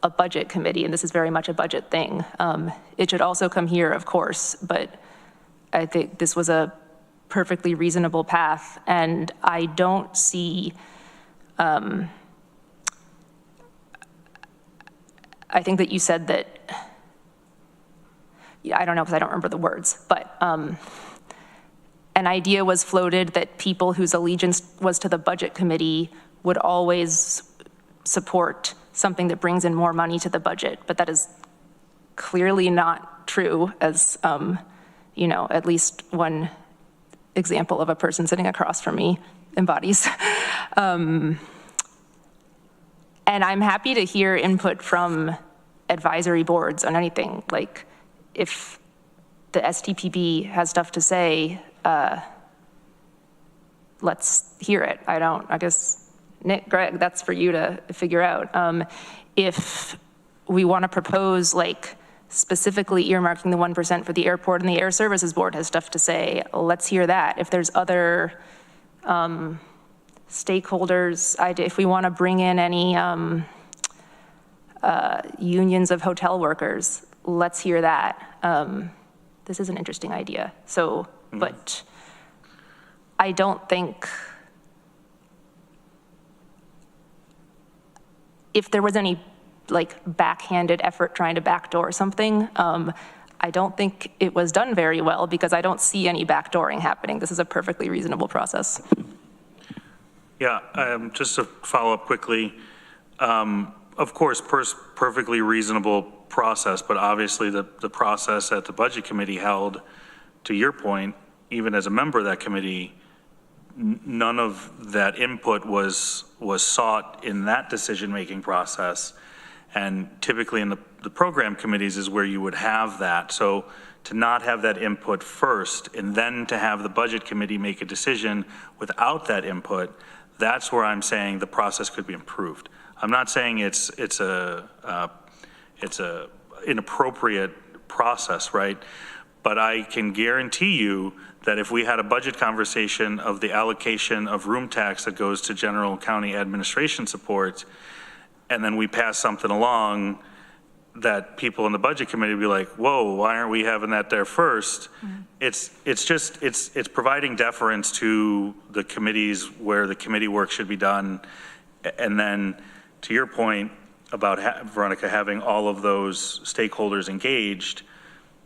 a budget committee and this is very much a budget thing. It should also come here, of course, but I think this was a perfectly reasonable path, and I don't see, I think that you said that, I don't know because I don't remember the words, but an idea was floated that people whose allegiance was to the budget committee would always support something that brings in more money to the budget, but that is clearly not true, as at least one example of a person sitting across from me embodies. And I'm happy to hear input from advisory boards on anything. Like, if the STPB has stuff to say, let's hear it. I guess, Nick, Greg, that's for you to figure out. If we want to propose, like, specifically earmarking the 1% for the airport and the Air Services Board has stuff to say, let's hear that. If there's other stakeholders, if we want to bring in any unions of hotel workers, let's hear that. This is an interesting idea. So, but I don't think, if there was any like backhanded effort trying to backdoor something, I don't think it was done very well because I don't see any backdooring happening. This is a perfectly reasonable process. Yeah, just to follow up quickly, of course, perfectly reasonable process, but obviously the process that the Budget Committee held, to your point, even as a member of that committee, none of that input was sought in that decision-making process. And typically in the program committees is where you would have that. So to not have that input first and then to have the Budget Committee make a decision without that input, that's where I'm saying the process could be improved. I'm not saying it's a inappropriate process, right? But I can guarantee you that if we had a budget conversation of the allocation of room tax that goes to general county administration support, and then we pass something along, that people in the budget committee would be like, whoa, why aren't we having that there first? It's providing deference to the committees where the committee work should be done. And then to your point about Veronica having all of those stakeholders engaged,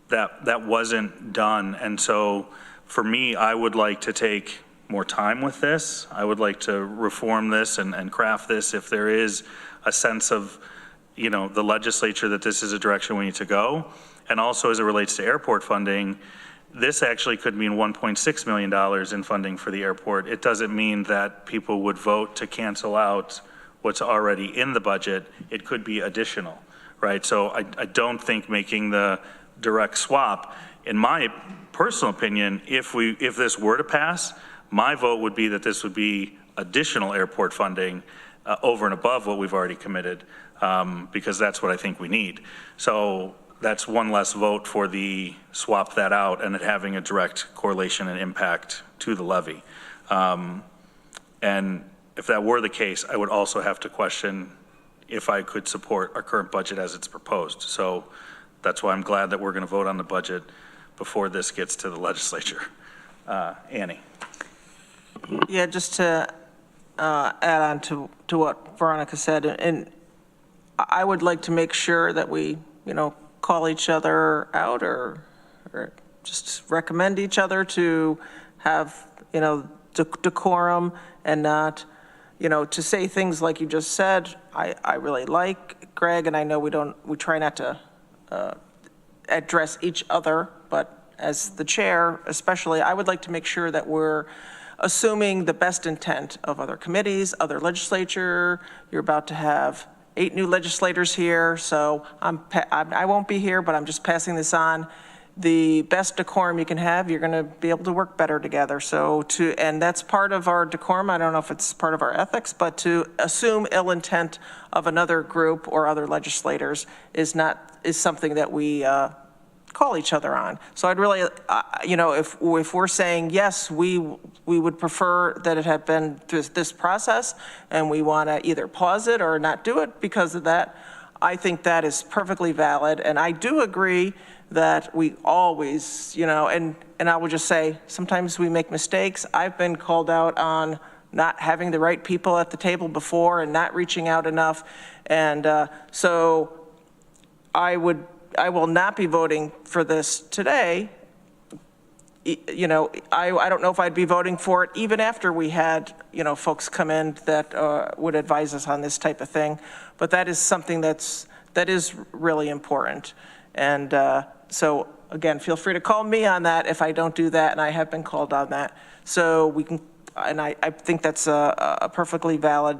that wasn't done. And so for me, I would like to take more time with this. I would like to reform this and craft this if there is a sense of, the legislature that this is a direction we need to go. And also as it relates to airport funding, this actually could mean $1.6 million in funding for the airport. It doesn't mean that people would vote to cancel out what's already in the budget. It could be additional, right? So I don't think making the direct swap, in my personal opinion, if this were to pass, my vote would be that this would be additional airport funding over and above what we've already committed, because that's what I think we need. So that's one less vote for the swap that out and it having a direct correlation and impact to the levy. And if that were the case, I would also have to question if I could support our current budget as it's proposed. So that's why I'm glad that we're going to vote on the budget before this gets to the legislature. Annie. Yeah, just to add on to what Veronica said, and I would like to make sure that we, call each other out or just recommend each other to have, decorum and not, to say things like you just said. I really like Greg, and I know we try not to address each other, but as the chair, especially, I would like to make sure that we're assuming the best intent of other committees, other legislature. You're about to have 8 new legislators here, so I won't be here, but I'm just passing this on. The best decorum you can have, you're going to be able to work better together. And that's part of our decorum. I don't know if it's part of our ethics, but to assume ill intent of another group or other legislators is something that we call each other on. So I'd really, if we're saying yes, we would prefer that it had been through this process, and we want to either pause it or not do it because of that. I think that is perfectly valid, and I do agree that we always, and I will just say, sometimes we make mistakes. I've been called out on not having the right people at the table before and not reaching out enough, and so I will not be voting for this today. I don't know if I'd be voting for it even after we had, folks come in that would advise us on this type of thing. But that is something that is really important. And so again, feel free to call me on that if I don't do that, and I have been called on that. So we can, and I think that's a perfectly valid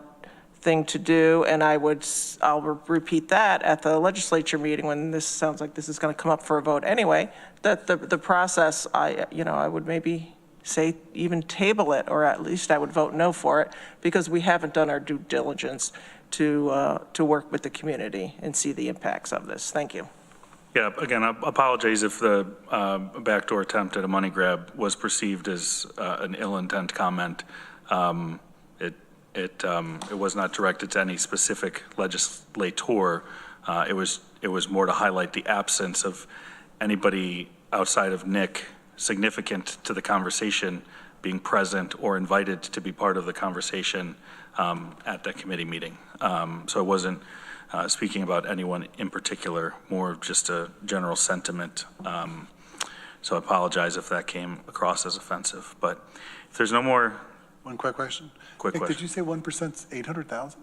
thing to do, and I'll repeat that at the legislature meeting when this sounds like this is going to come up for a vote anyway, that the process, I would maybe say even table it, or at least I would vote no for it, because we haven't done our due diligence to work with the community and see the impacts of this. Thank you. Yeah, again, I apologize if the backdoor attempt at a money grab was perceived as an ill intent comment. It was not directed to any specific legislator. It was more to highlight the absence of anybody outside of Nick significant to the conversation being present or invited to be part of the conversation at that committee meeting. So it wasn't speaking about anyone in particular, more just a general sentiment. So I apologize if that came across as offensive. But if there's no more. One quick question. Quick question. Did you say 1%'s 800,000?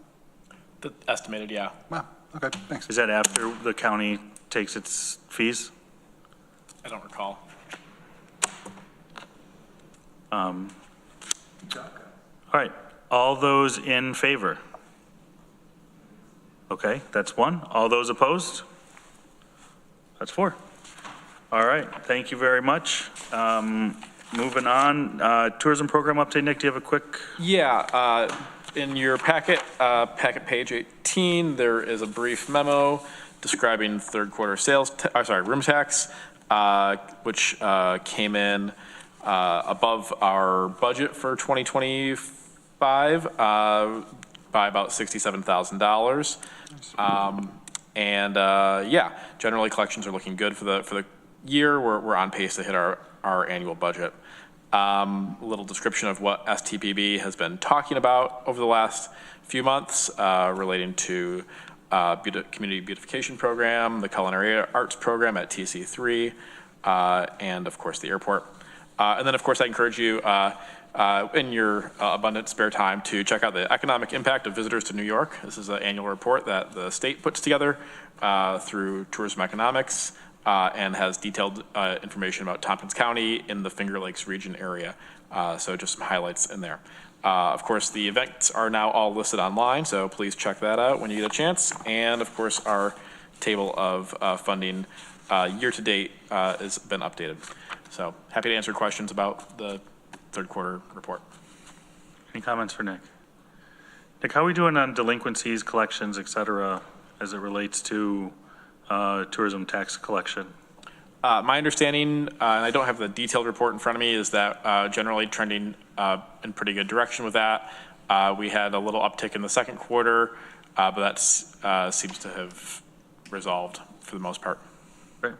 The estimated, yeah. Wow, okay, thanks. Is that after the county takes its fees? I don't recall. All right, all those in favor? Okay, that's 1. All those opposed? That's 4. All right, thank you very much. Moving on, tourism program update. Nick, do you have a quick? Yeah, in your packet page 18, there is a brief memo describing third quarter room tax, which came in above our budget for 2025 by about $67,000. Yeah, generally collections are looking good for the year. We're on pace to hit our annual budget. A little description of what STPB has been talking about over the last few months relating to community beautification program, the culinary arts program at TC3, and of course the airport. And then of course I encourage you in your abundant spare time to check out the economic impact of visitors to New York. This is an annual report that the state puts together through tourism economics and has detailed information about Tompkins County in the Finger Lakes region area. So just some highlights in there. Of course, the events are now all listed online, so please check that out when you get a chance. And of course, our table of funding year to date has been updated. So happy to answer questions about the third quarter report. Any comments for Nick? Nick, how are we doing on delinquencies, collections, et cetera, as it relates to tourism tax collection? My understanding, and I don't have the detailed report in front of me, is that generally trending in pretty good direction with that. We had a little uptick in the second quarter, but that seems to have resolved for the most part. Great.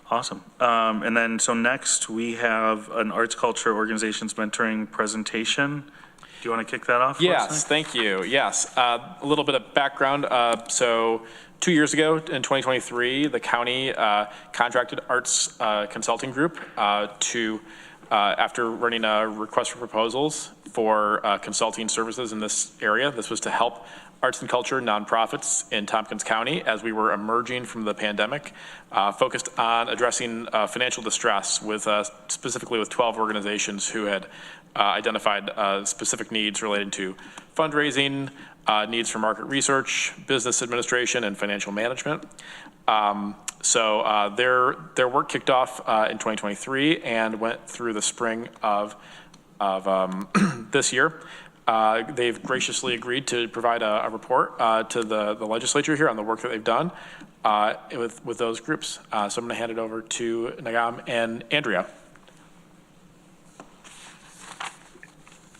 Awesome. And then, so next we have an arts culture organizations mentoring presentation. Do you want to kick that off? Yes, thank you. Yes, a little bit of background. So 2 years ago in 2023, the county contracted arts consulting group to, after running a request for proposals for consulting services in this area. This was to help arts and culture nonprofits in Tompkins County as we were emerging from the pandemic, focused on addressing financial distress with specifically with 12 organizations who had identified specific needs related to fundraising, needs for market research, business administration, and financial management. So their work kicked off in 2023 and went through the spring of this year. They've graciously agreed to provide a report to the legislature here on the work that they've done with those groups. So I'm going to hand it over to Nagam and Andrea.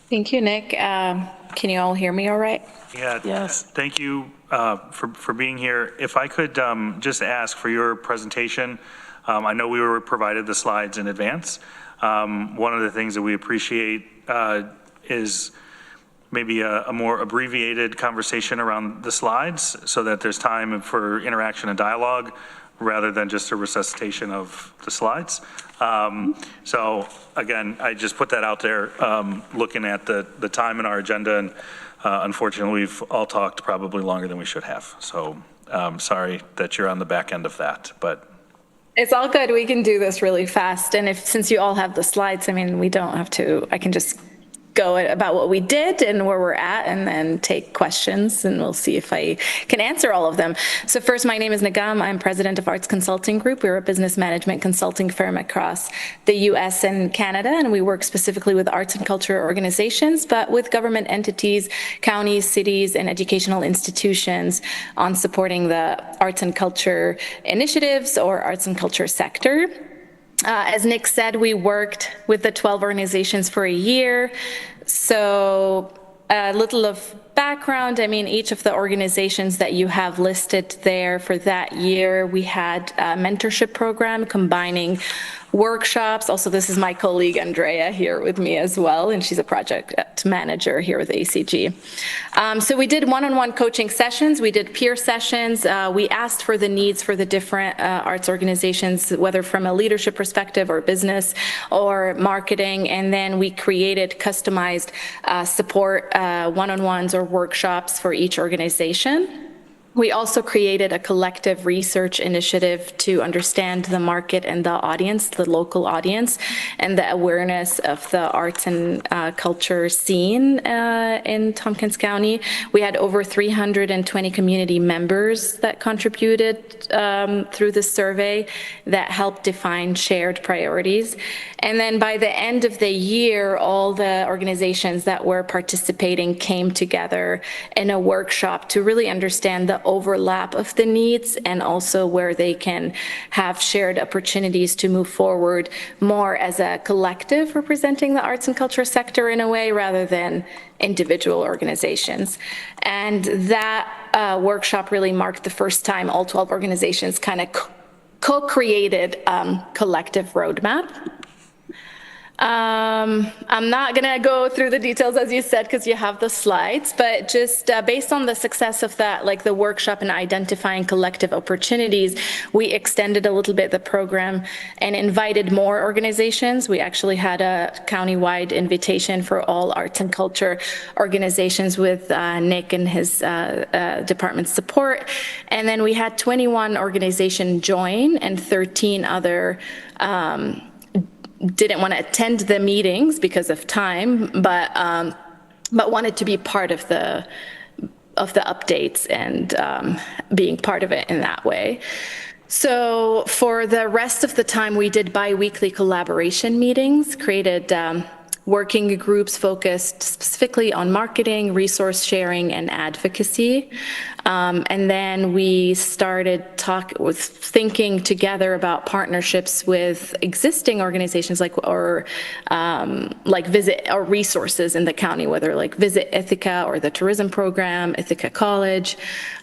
Thank you, Nick. Can you all hear me all right? Yeah, yes. Thank you for being here. If I could just ask for your presentation, I know we were provided the slides in advance. One of the things that we appreciate is maybe a more abbreviated conversation around the slides so that there's time for interaction and dialogue rather than just a resuscitation of the slides. So again, I just put that out there looking at the time in our agenda, and unfortunately we've all talked probably longer than we should have. So sorry that you're on the back end of that, but. It's all good. We can do this really fast. And since you all have the slides, I mean, we don't have to, I can just go about what we did and where we're at and then take questions, and we'll see if I can answer all of them. So first, my name is Nagam. I'm president of Arts Consulting Group. We're a business management consulting firm across the US and Canada, and we work specifically with arts and culture organizations, but with government entities, counties, cities, and educational institutions on supporting the arts and culture initiatives or arts and culture sector. As Nick said, we worked with the 12 organizations for a year. So a little of background, I mean, each of the organizations that you have listed there for that year, we had a mentorship program combining workshops. Also, this is my colleague Andrea here with me as well, and she's a project manager here with ACG. So we did one-on-one coaching sessions, we did peer sessions, we asked for the needs for the different arts organizations, whether from a leadership perspective or business or marketing, and then we created customized support one-on-ones or workshops for each organization. We also created a collective research initiative to understand the market and the audience, the local audience, and the awareness of the arts and culture scene in Tompkins County. We had over 320 community members that contributed through the survey that helped define shared priorities. And then by the end of the year, all the organizations that were participating came together in a workshop to really understand the overlap of the needs and also where they can have shared opportunities to move forward more as a collective representing the arts and culture sector in a way rather than individual organizations. And that workshop really marked the first time all 12 organizations kind of co-created collective roadmap. I'm not going to go through the details, as you said, because you have the slides, but just based on the success of that, like the workshop and identifying collective opportunities, we extended a little bit the program and invited more organizations. We actually had a countywide invitation for all arts and culture organizations with Nick and his department's support. And then we had 21 organizations join and 13 other didn't want to attend the meetings because of time, but wanted to be part of the updates and being part of it in that way. So for the rest of the time, we did bi-weekly collaboration meetings, created working groups focused specifically on marketing, resource sharing, and advocacy. And then we started thinking together about partnerships with existing organizations like Visit or resources in the county, whether like Visit Ithaca or the tourism program, Ithaca College,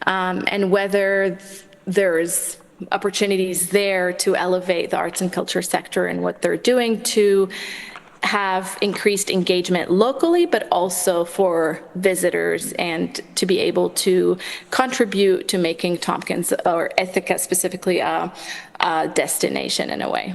and whether there's opportunities there to elevate the arts and culture sector and what they're doing to have increased engagement locally, but also for visitors and to be able to contribute to making Tompkins or Ithaca specifically a destination in a way.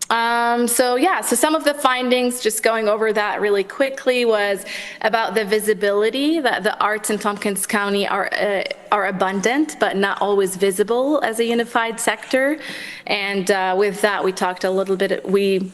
So some of the findings, just going over that really quickly, was about the visibility that the arts in Tompkins County are abundant, but not always visible as a unified sector. And with that, we talked a little bit, we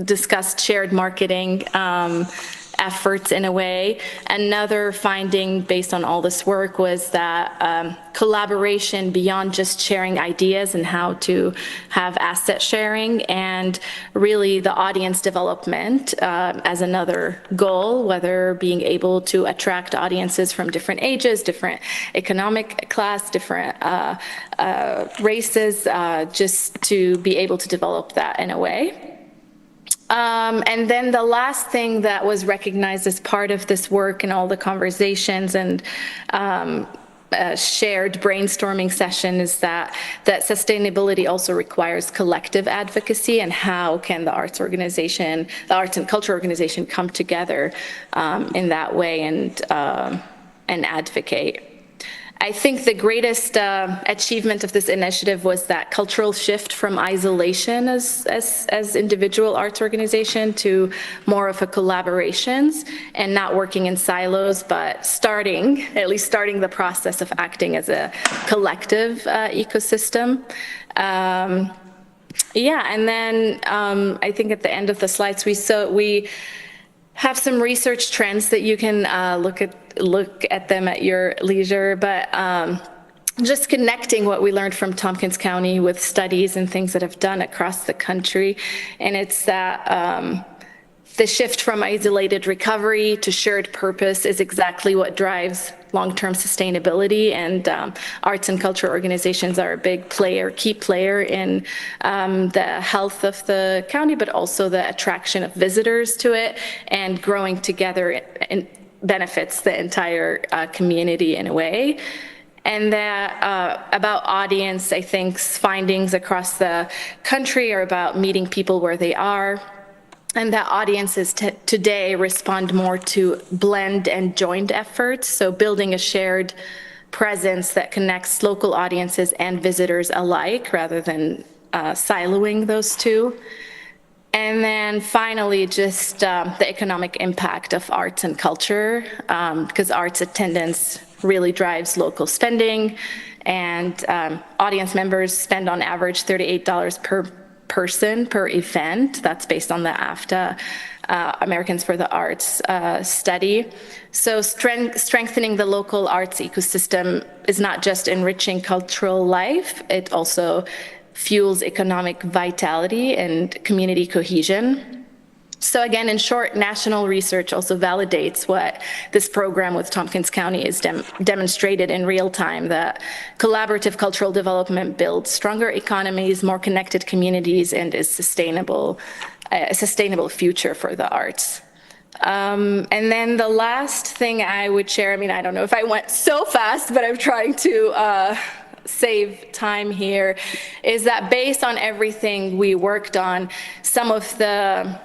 discussed shared marketing efforts in a way. Another finding based on all this work was that collaboration beyond just sharing ideas and how to have asset sharing, and really the audience development as another goal, whether being able to attract audiences from different ages, different economic class, different races, just to be able to develop that in a way. And then the last thing that was recognized as part of this work and all the conversations and shared brainstorming session is that sustainability also requires collective advocacy, and how can the arts and culture organization come together in that way and advocate. I think the greatest achievement of this initiative was that cultural shift from isolation as individual arts organization to more of a collaborations and not working in silos, but at least starting the process of acting as a collective ecosystem. And then I think at the end of the slides, we have some research trends that you can look at them at your leisure, but just connecting what we learned from Tompkins County with studies and things that have done across the country. And it's that the shift from isolated recovery to shared purpose is exactly what drives long-term sustainability, and arts and culture organizations are a big key player in the health of the county, but also the attraction of visitors to it, and growing together benefits the entire community in a way. And that about audience, I think findings across the country are about meeting people where they are, and that audiences today respond more to blend and joined efforts, so building a shared presence that connects local audiences and visitors alike rather than siloing those two. And then finally, just the economic impact of arts and culture, because arts attendance really drives local spending, and audience members spend on average $38 per person per event. That's based on the AFTA Americans for the Arts study. So strengthening the local arts ecosystem is not just enriching cultural life, it also fuels economic vitality and community cohesion. So again, in short, national research also validates what this program with Tompkins County is demonstrated in real time, that collaborative cultural development builds stronger economies, more connected communities, and is a sustainable future for the arts. And then the last thing I would share, I mean, I don't know if I went so fast, but I'm trying to save time here, is that based on everything we worked on, some of this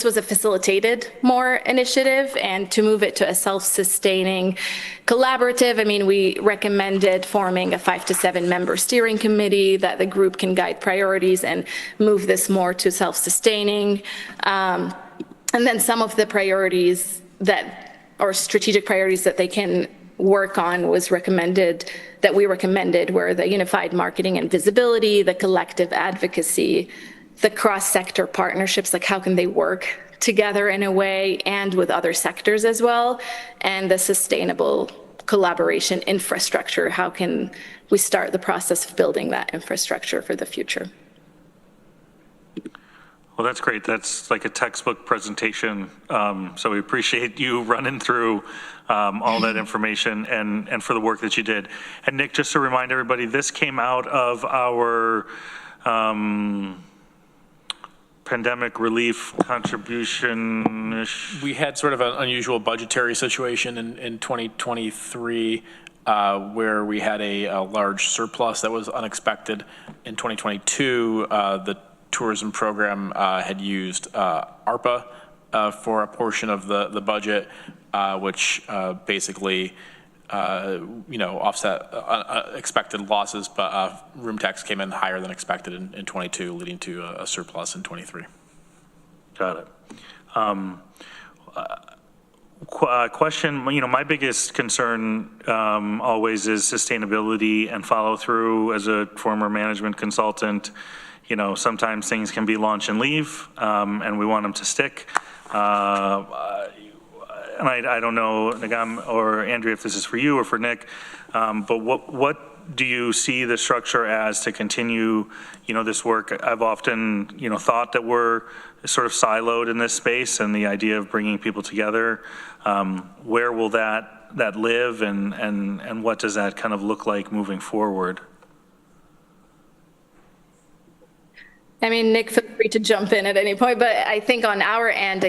was a facilitated more initiative, and to move it to a self-sustaining collaborative, we recommended forming a 5 to 7 member steering committee that the group can guide priorities and move this more to self-sustaining. And then some of the priorities or strategic priorities that they can work on that we recommended were the unified marketing and visibility, the collective advocacy, the cross-sector partnerships, like how can they work together in a way and with other sectors as well, and the sustainable collaboration infrastructure. How can we start the process of building that infrastructure for the future? Well, that's great. That's like a textbook presentation. So we appreciate you running through all that information and for the work that you did. And Nick, just to remind everybody, this came out of our pandemic relief contribution. We had sort of an unusual budgetary situation in 2023 where we had a large surplus that was unexpected. In 2022, the tourism program had used ARPA for a portion of the budget, which basically offset expected losses, but room tax came in higher than expected in 22, leading to a surplus in 23. Got it. Question, my biggest concern always is sustainability and follow through. As a former management consultant, sometimes things can be launch and leave, and we want them to stick. And I don't know, Nagam or Andrea, if this is for you or for Nick, but what do you see the structure as to continue, this work? I've often, thought that we're sort of siloed in this space, and the idea of bringing people together. Where will that live, and what does that kind of look like moving forward? Nick, feel free to jump in at any point, but I think on our end,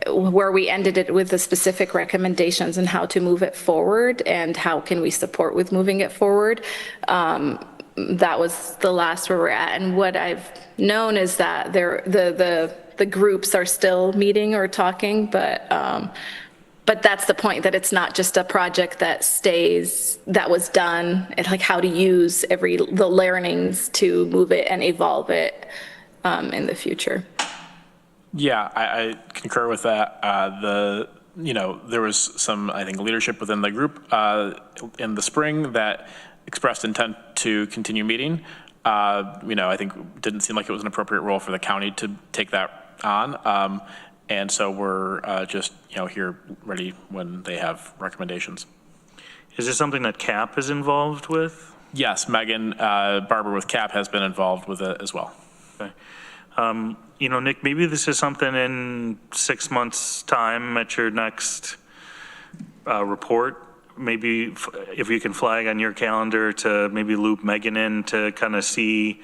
where we ended it with the specific recommendations and how to move it forward and how can we support with moving it forward, that was the last where we're at. And what I've known is that the groups are still meeting or talking, but that's the point, that it's not just a project that was done, and like how to use the learnings to move it and evolve it in the future. Yeah, I concur with that. There was some, leadership within the group in the spring that expressed intent to continue meeting. I think didn't seem like it was an appropriate role for the county to take that on. And so we're just, here ready when they have recommendations. Is this something that CAP is involved with? Yes, Megan Barber with CAP has been involved with it as well. Okay. Nick, maybe this is something in 6 months' time at your next report. Maybe if you can flag on your calendar to maybe loop Megan in to kind of see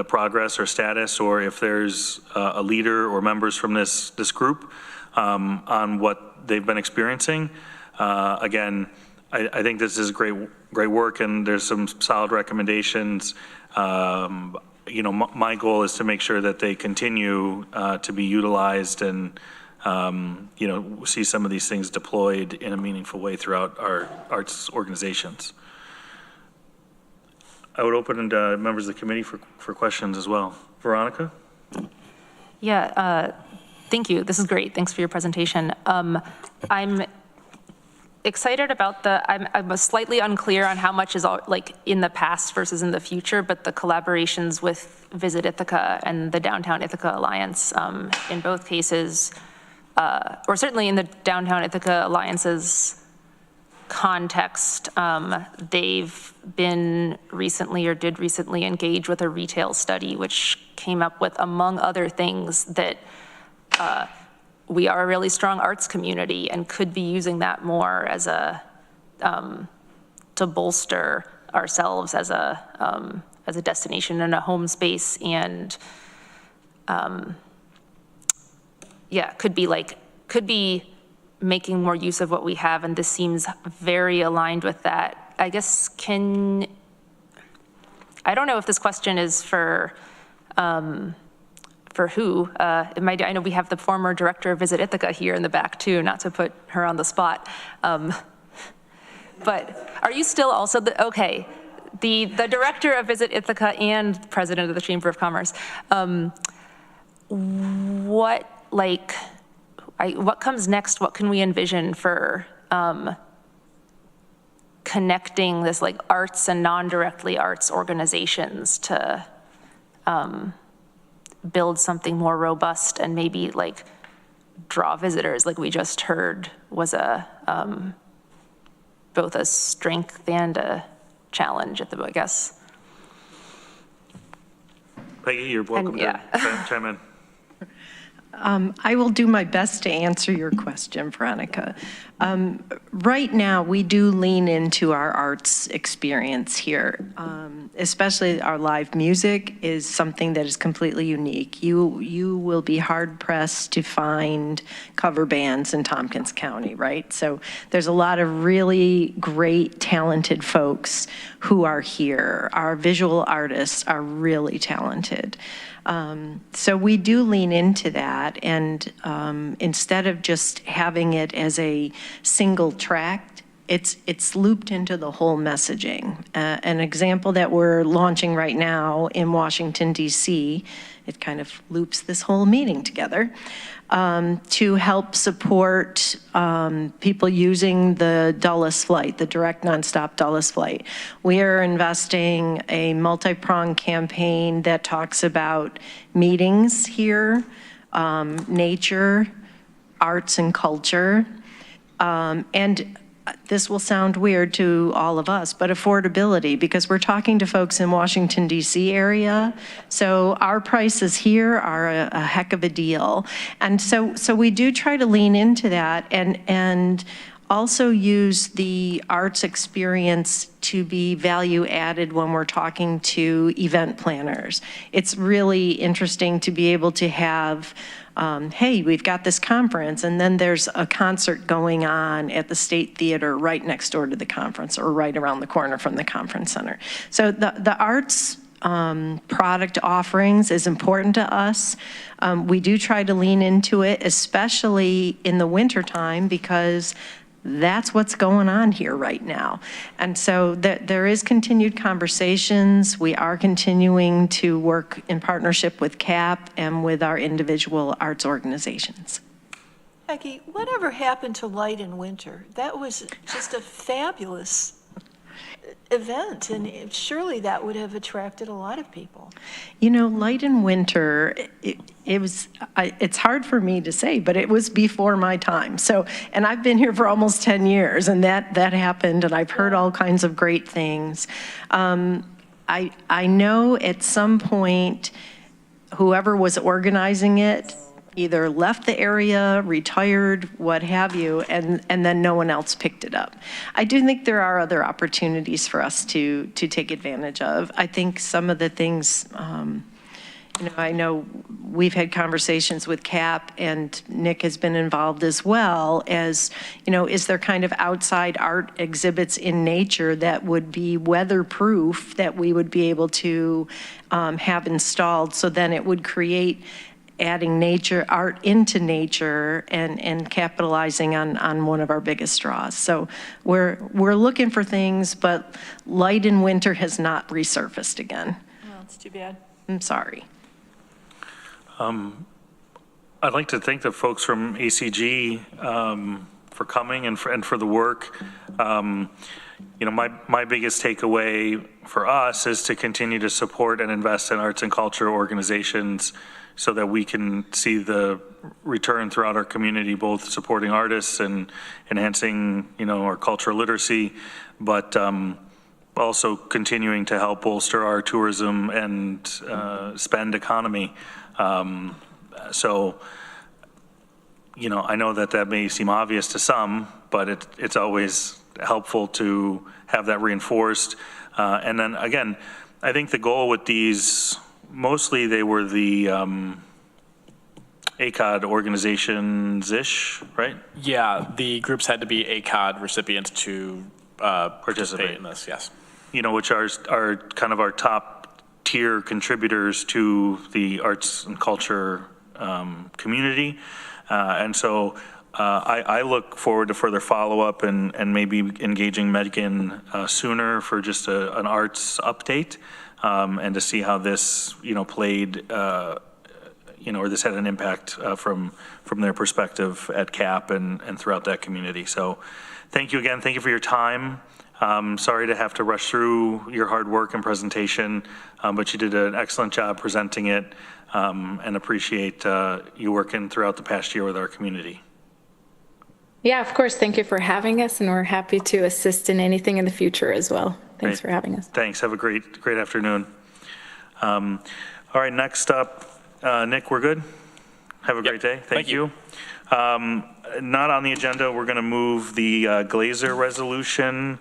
progress or status, or if there's a leader or members from this group on what they've been experiencing. Again, I think this is great work, and there's some solid recommendations. My goal is to make sure that they continue to be utilized and see some of these things deployed in a meaningful way throughout our arts organizations. I would open to members of the committee for questions as well. Veronica? Yeah, thank you. This is great. Thanks for your presentation. I'm excited about I'm slightly unclear on how much is in the past versus in the future, but the collaborations with Visit Ithaca and the Downtown Ithaca Alliance, in both cases, or certainly in the Downtown Ithaca Alliance's context, they've been recently or did recently engage with a retail study, which came up with, among other things, that we are a really strong arts community and could be using that more as a, to bolster ourselves as a destination and a home space, and yeah, could be making more use of what we have, and this seems very aligned with that. I guess I don't know if this question is for who. I know we have the former director of Visit Ithaca here in the back too, not to put her on the spot. But are you still also the director of Visit Ithaca and president of the Chamber of Commerce? What comes next? What can we envision for connecting this like arts and non-directly arts organizations to build something more robust and maybe like draw visitors, like we just heard was both a strength and a challenge at the, I guess. Peggy, you're welcome to chime in. I will do my best to answer your question, Veronica. Right now, we do lean into our arts experience here, especially our live music is something that is completely unique. You will be hard-pressed to find cover bands in Tompkins County, right? So there's a lot of really great, talented folks who are here. Our visual artists are really talented. So we do lean into that, and instead of just having it as a single track, it's looped into the whole messaging. An example that we're launching right now in Washington, D.C., it kind of loops this whole meeting together, to help support people using the Dulles flight, the direct nonstop Dulles flight. We are investing a multi-pronged campaign that talks about meetings here, nature, arts and culture, and this will sound weird to all of us, but affordability, because we're talking to folks in Washington, D.C. area. So our prices here are a heck of a deal. And so we do try to lean into that and also use the arts experience to be value added when we're talking to event planners. It's really interesting to be able to have hey, we've got this conference, and then there's a concert going on at the State Theater right next door to the conference or right around the corner from the conference center. So the arts product offerings is important to us. We do try to lean into it, especially in the wintertime, because that's what's going on here right now. And so there is continued conversations. We are continuing to work in partnership with CAP and with our individual arts organizations. Becky, whatever happened to Light in Winter? That was just a fabulous event, and surely that would have attracted a lot of people. You know, Light in Winter, it's hard for me to say, but it was before my time. So, and I've been here for almost 10 years, and that happened, and I've heard all kinds of great things. I know at some point, whoever was organizing it either left the area, retired, what have you, and then no one else picked it up. I do think there are other opportunities for us to take advantage of. I think some of the things, you know, I know we've had conversations with CAP, and Nick has been involved as well, as, you know, is there kind of outside art exhibits in nature that would be weatherproof that we would be able to have installed, so then it would create adding nature, art into nature, and capitalizing on one of our biggest draws. So we're looking for things, but Light in Winter has not resurfaced again. Well, it's too bad. I'm sorry. I'd like to thank the folks from ACG coming and for the work. You know, my biggest takeaway for us is to continue to support and invest in arts and culture organizations so that we can see the return throughout our community, both supporting artists and enhancing, you know, our cultural literacy, but also continuing to help bolster our tourism and spend economy. So, you know, I know that may seem obvious to some, but it's always helpful to have that reinforced. And then again, I think the goal with these, mostly they were the ACOD organizations-ish, right? Yeah, the groups had to be ACOD recipients to participate in this, yes. You know, which are kind of our top tier contributors to the arts and culture community. And so I look forward to further follow-up and maybe engaging Megan sooner for just an arts update and to see how this, you know, played, you know, or this had an impact from their perspective at CAP and throughout that community. So thank you again. Thank you for your time. Sorry to have to rush through your hard work and presentation, but you did an excellent job presenting it, and appreciate you working throughout the past year with our community. Yeah, of course. Thank you for having us, and we're happy to assist in anything in the future as well. Thanks for having us. Thanks. Have a great afternoon. All right, next up, Nick, we're good? Have a great day. Thank you. Not on the agenda, we're going to move the Glazer resolution.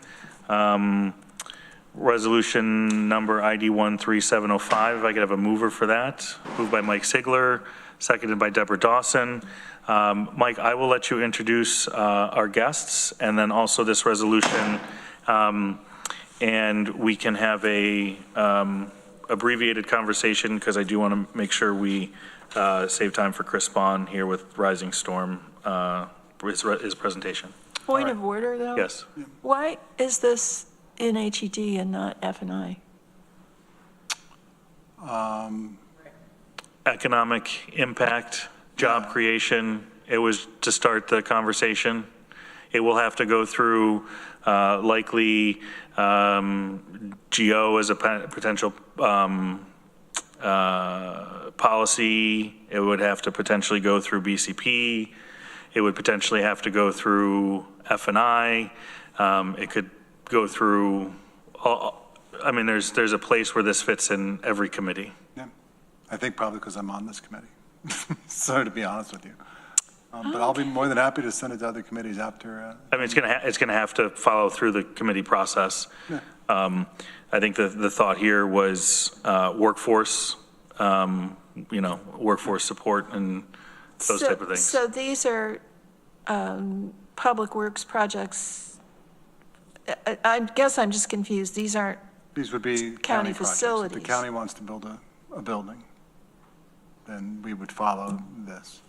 Resolution number ID 13705. If I could have a mover for that. Moved by Mike Sigler, seconded by Deborah Dawson. Mike, I will let you introduce our guests and then also this resolution, and we can have a abbreviated conversation because I do want to make sure we save time for Chris Bond here with Rising Storm, his presentation. Point of order, though? Yes. Why is this in HED and not F&I? Economic impact, job creation. It was to start the conversation. It will have to go through likely GO as a potential policy. It would have to potentially go through BCP. It would potentially have to go through F&I. It could go through, I mean, there's a place where this fits in every committee. Yeah, I think probably because I'm on this committee. Sorry to be honest with you. But I'll be more than happy to send it to other committees after. I mean, it's gonna have to follow through the committee process. Yeah. I think the thought here was workforce, you know, workforce support and those type of things. So these are public works projects. I guess I'm just confused. These aren't These would be county projects. facilities. If the county wants to build a building, then we would follow this.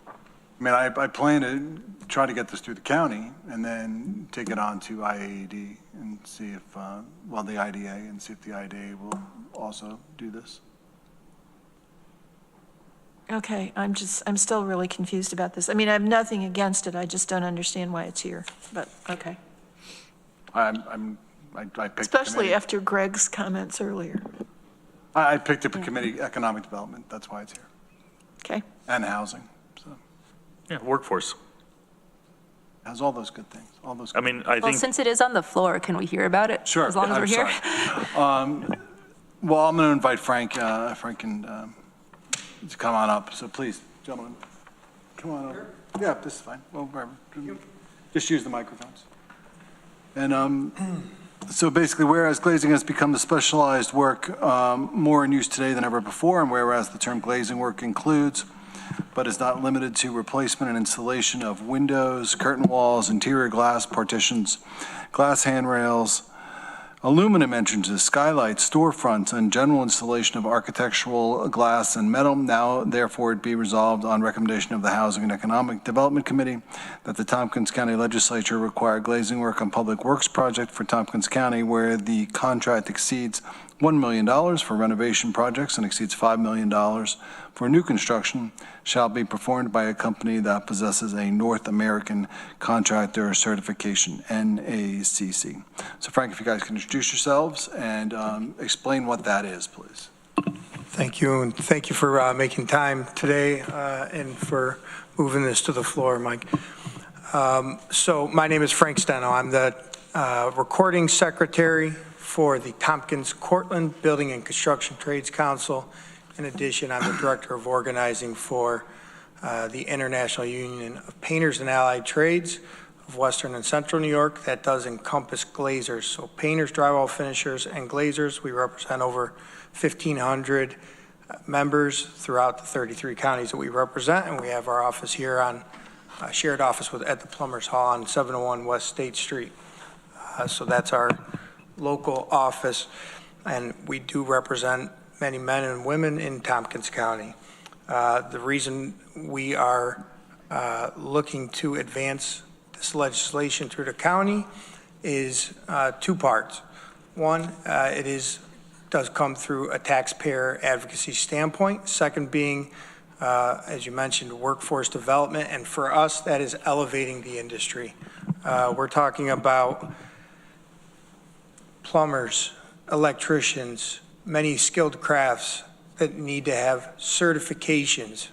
I mean, I plan to try to get this through the county and then take it on to IAED and see if, well, the IDA, and see if the IDA will also do this. Okay, I'm still really confused about this. I mean, I have nothing against it. I just don't understand why it's here, but okay. I picked Especially after Greg's comments earlier. I picked up a committee, economic development, that's why it's here. Okay. And housing, so. Yeah, workforce. Has all those good things, all those. I mean, I Well, think, since it is on the floor, can we hear about it? Sure. As long as I'm we're here? sorry. Well, I'm going to invite Frank and to come on up. So please, gentlemen, come on over. Yeah, this is fine. Well, wherever. Just use the microphones. And so basically, whereas glazing has become the specialized work more in use today than ever before, and whereas the term glazing work includes, but is not limited to, replacement and installation of windows, curtain walls, interior glass partitions, glass handrails, aluminum entrances, skylights, storefronts, and general installation of architectural glass and metal. Now, therefore, it be resolved on recommendation of the Housing and Economic Development Committee that the Tompkins County Legislature require glazing work on public works project for Tompkins County where the contract exceeds $1 million for renovation projects and exceeds $5 million for new construction shall be performed by a company that possesses a North American Contractor Certification, NACC. So Frank, if you guys can introduce yourselves and explain what that is, please. Thank you, and thank you for making time today and for moving this to the floor, Mike. So my name is Frank Steno. I'm the recording secretary for the Tompkins Cortland Building and Construction Trades Council. In addition, I'm the director of organizing for the International Union of Painters and Allied Trades of Western and Central New York. That does encompass glazers. So painters, drywall finishers, and glazers. We represent over 1,500 members throughout the 33 counties that we represent, and we have our office here on shared office at the Plumbers Hall on 701 West State Street. So that's our local office, and we do represent many men and women in Tompkins County. The reason we are looking to advance this legislation through the county is two parts. One, it does come through a taxpayer advocacy standpoint. Second being, as you mentioned, workforce development, and for us, that is elevating the industry. We're talking about plumbers, electricians, many skilled crafts that need to have certifications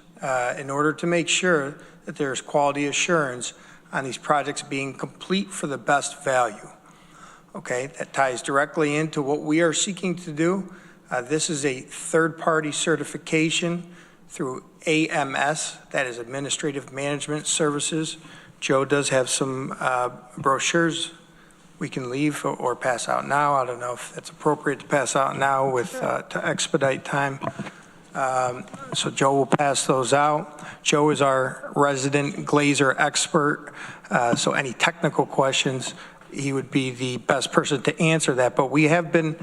in order to make sure that there's quality assurance on these projects being complete for the best value. Okay, that ties directly into what we are seeking to do. This is a third-party certification through AMS, that is Administrative Management Services. Joe does have some brochures we can leave or pass out now. I don't know if it's appropriate to pass out now with to expedite time. So Joe will pass those out. Joe is our resident glazer expert, so any technical questions, he would be the best person to answer that. But we have been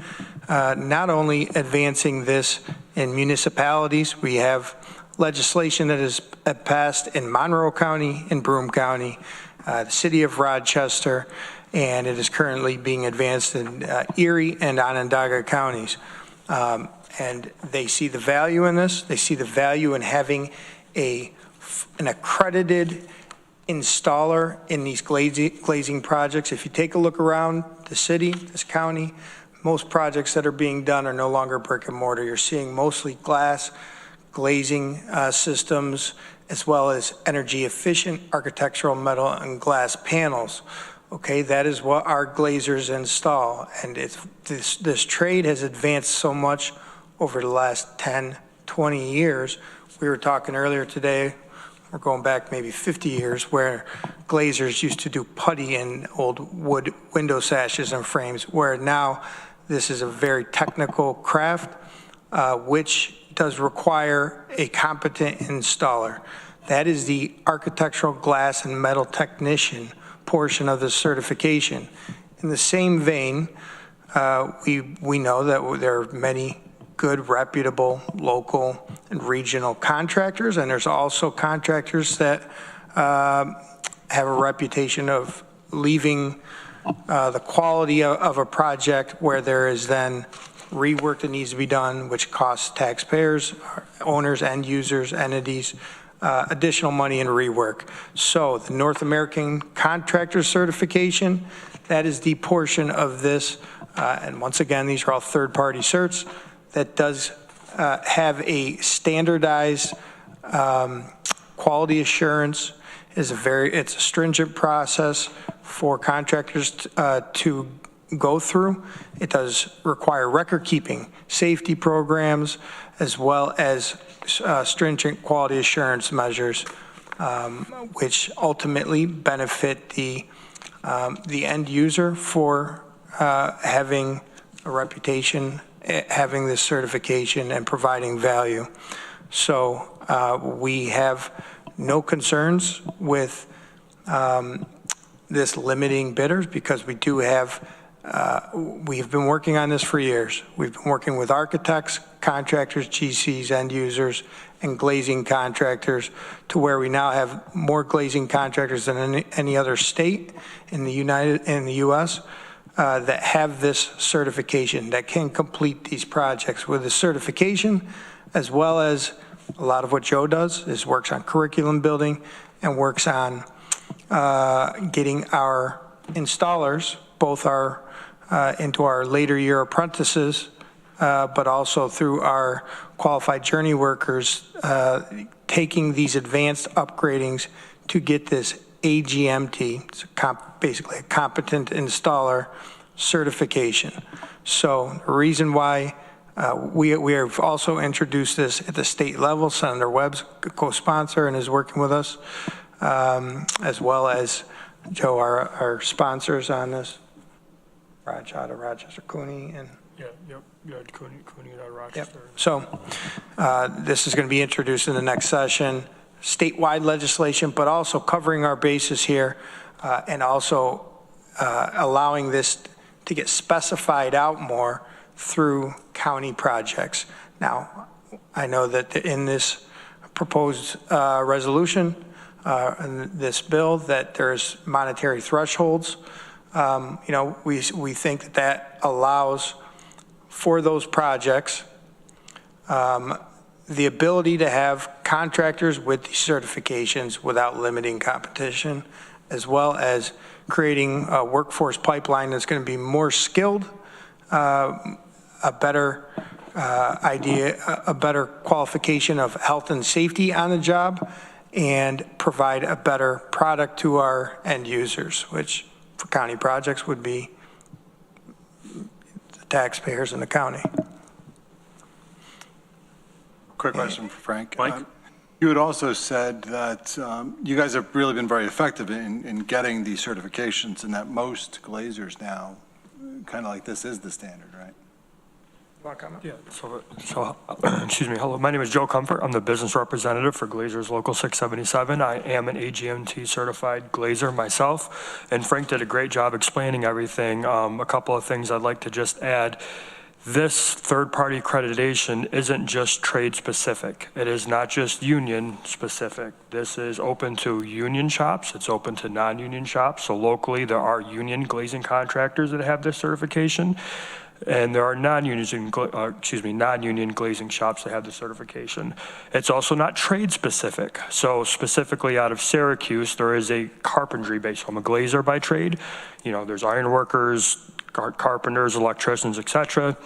not only advancing this in municipalities, we have legislation that is passed in Monroe County, in Broome County, the city of Rochester, and it is currently being advanced in Erie and Onondaga counties. And they see the value in this. They see the value in having an accredited installer in these glazing projects. If you take a look around the city, this county, most projects that are being done are no longer brick and mortar. You're seeing mostly glass glazing systems, as well as energy efficient architectural metal and glass panels. Okay, that is what our glazers install. And this trade has advanced so much over the last 10, 20 years. We were talking earlier today, we're going back maybe 50 years, where glazers used to do putty in old wood window sashes and frames, where now this is a very technical craft, which does require a competent installer. That is the architectural glass and metal technician portion of the certification. In the same vein, we know that there are many good, reputable, local and regional contractors, and there's also contractors that have a reputation of leaving the quality of a project where there is then rework that needs to be done, which costs taxpayers, owners, end users, entities, additional money in rework. So the North American Contractor Certification, that is the portion of this, and once again, these are all third-party certs, that does have a standardized quality assurance. It's a stringent process for contractors to go through. It does require record keeping, safety programs, as well as stringent quality assurance measures, which ultimately benefit the end user for having a reputation, having this certification, and providing value. So we have no concerns with this limiting bidders, because we do have we've been working on this for years. We've been working with architects, contractors, GCs, end users, and glazing contractors, to where we now have more glazing contractors than any other state in the U.S. That have this certification, that can complete these projects with the certification, as well as A lot of what Joe does is works on curriculum building and works on getting our installers, both our into our later year apprentices, but also through our qualified journey workers, taking these advanced upgradings to get this AGMT, it's basically a competent installer certification. So the reason why we have also introduced this at the state level, Senator Webb's a co-sponsor and is working with us, as well as Joe, our sponsors on this, Raj out of Rochester, Cooney, and Cooney out of Rochester. yep. So this is going to be introduced in the next session, statewide legislation, but also covering our bases here and also allowing this to get specified out more through county projects. Now, I know that in this proposed resolution, in this bill, that there's monetary thresholds. You know, we think that that allows for those projects the ability to have contractors with these certifications without limiting competition, as well as creating a workforce pipeline that's going to be more skilled, a better a better qualification of health and safety on the job, and provide a better product to our end users, which for county projects would be the taxpayers in the county. Quick question for Frank. Mike? You had also said that you guys have really been very effective in getting these certifications, and that most glazers now, kind of like this is the standard, right? Yeah, so excuse me, hello, my name is Joe Comfort. I'm the business representative for Glazers Local 677. I am an AGMT certified glazer myself, and Frank did a great job explaining everything. A couple of things I'd like to just add. This third-party accreditation isn't just trade-specific. It is not just union-specific. This is open to union shops. It's open to non-union shops. So locally, there are union glazing contractors that have this certification, and there are non-union glazing shops that have the certification. It's also not trade-specific. So specifically out of Syracuse, there is a carpentry base. So I'm a glazer by trade. You know, there's iron workers, carpenters, electricians, etc.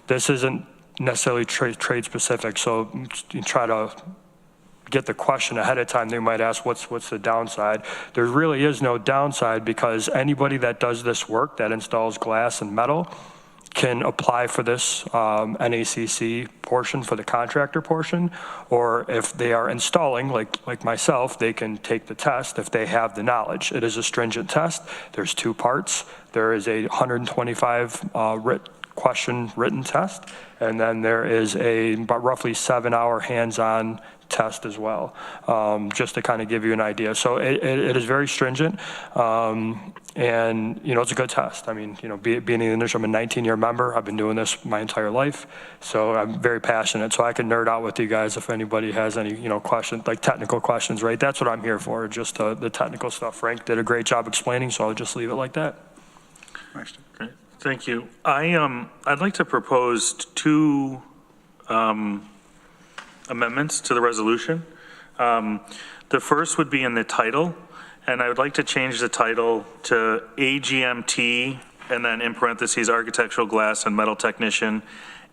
This isn't necessarily trade specific, so you try to get the question ahead of time. They might ask, what's the downside? There really is no downside, because anybody that does this work, that installs glass and metal, can apply for this NACC portion for the contractor portion, or if they are installing, like myself, they can take the test if they have the knowledge. It is a stringent test. There's 2 parts. There is a 125 question written test, and then there is a roughly 7-hour hands-on test as well, just to kind of give you an idea. So it is very stringent, and you know, it's a good test. I mean, you know, being in the industry, I'm a 19-year member. I've been doing this my entire life, so I'm very passionate. So I can nerd out with you guys if anybody has any, you know, questions, like technical questions, right? That's what I'm here for, just the technical stuff. Frank did a great job explaining, so I'll just leave it like that. Thanks. Great. Thank you. I'd like to propose 2 amendments to the resolution. The first would be in the title, and I would like to change the title to AGMT, and then in parentheses, Architectural Glass and Metal Technician,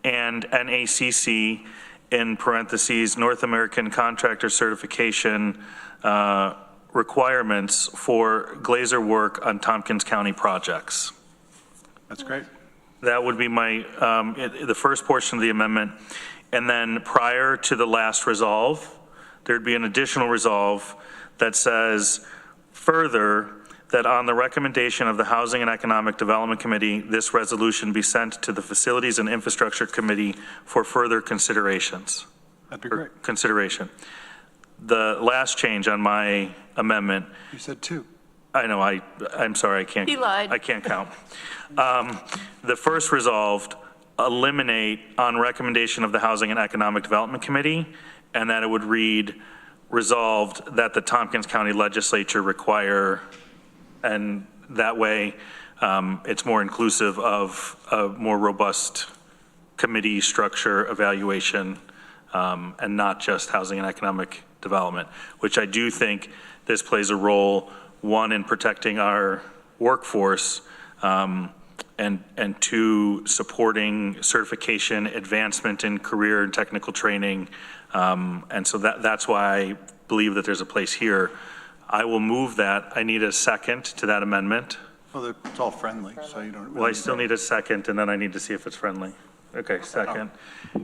and NACC, in parentheses, North American Contractor Certification requirements for glazer work on Tompkins County projects. That's great. That would be my, the first portion of the amendment. And then prior to the last resolve, there'd be an additional resolve that says, further, that on the recommendation of the Housing and Economic Development Committee, this resolution be sent to the Facilities and Infrastructure Committee for further considerations. That'd be great. Consideration. The last change on my amendment. You said 2. I know, I'm sorry, I can't. He lied. I can't count. The first resolved, eliminate on recommendation of the Housing and Economic Development Committee, and that it would read, resolved that the Tompkins County Legislature require, and that way it's more inclusive of a more robust committee structure, evaluation, and not just housing and economic development, which I do think this plays a role, one, in protecting our workforce, and two, supporting certification, advancement in career and technical training. And so that's why I believe that there's a place here. I will move that. I need a second to that amendment. Well, it's all friendly, so you don't. Well, I still need a second, and then I need to see if it's friendly. Okay, second.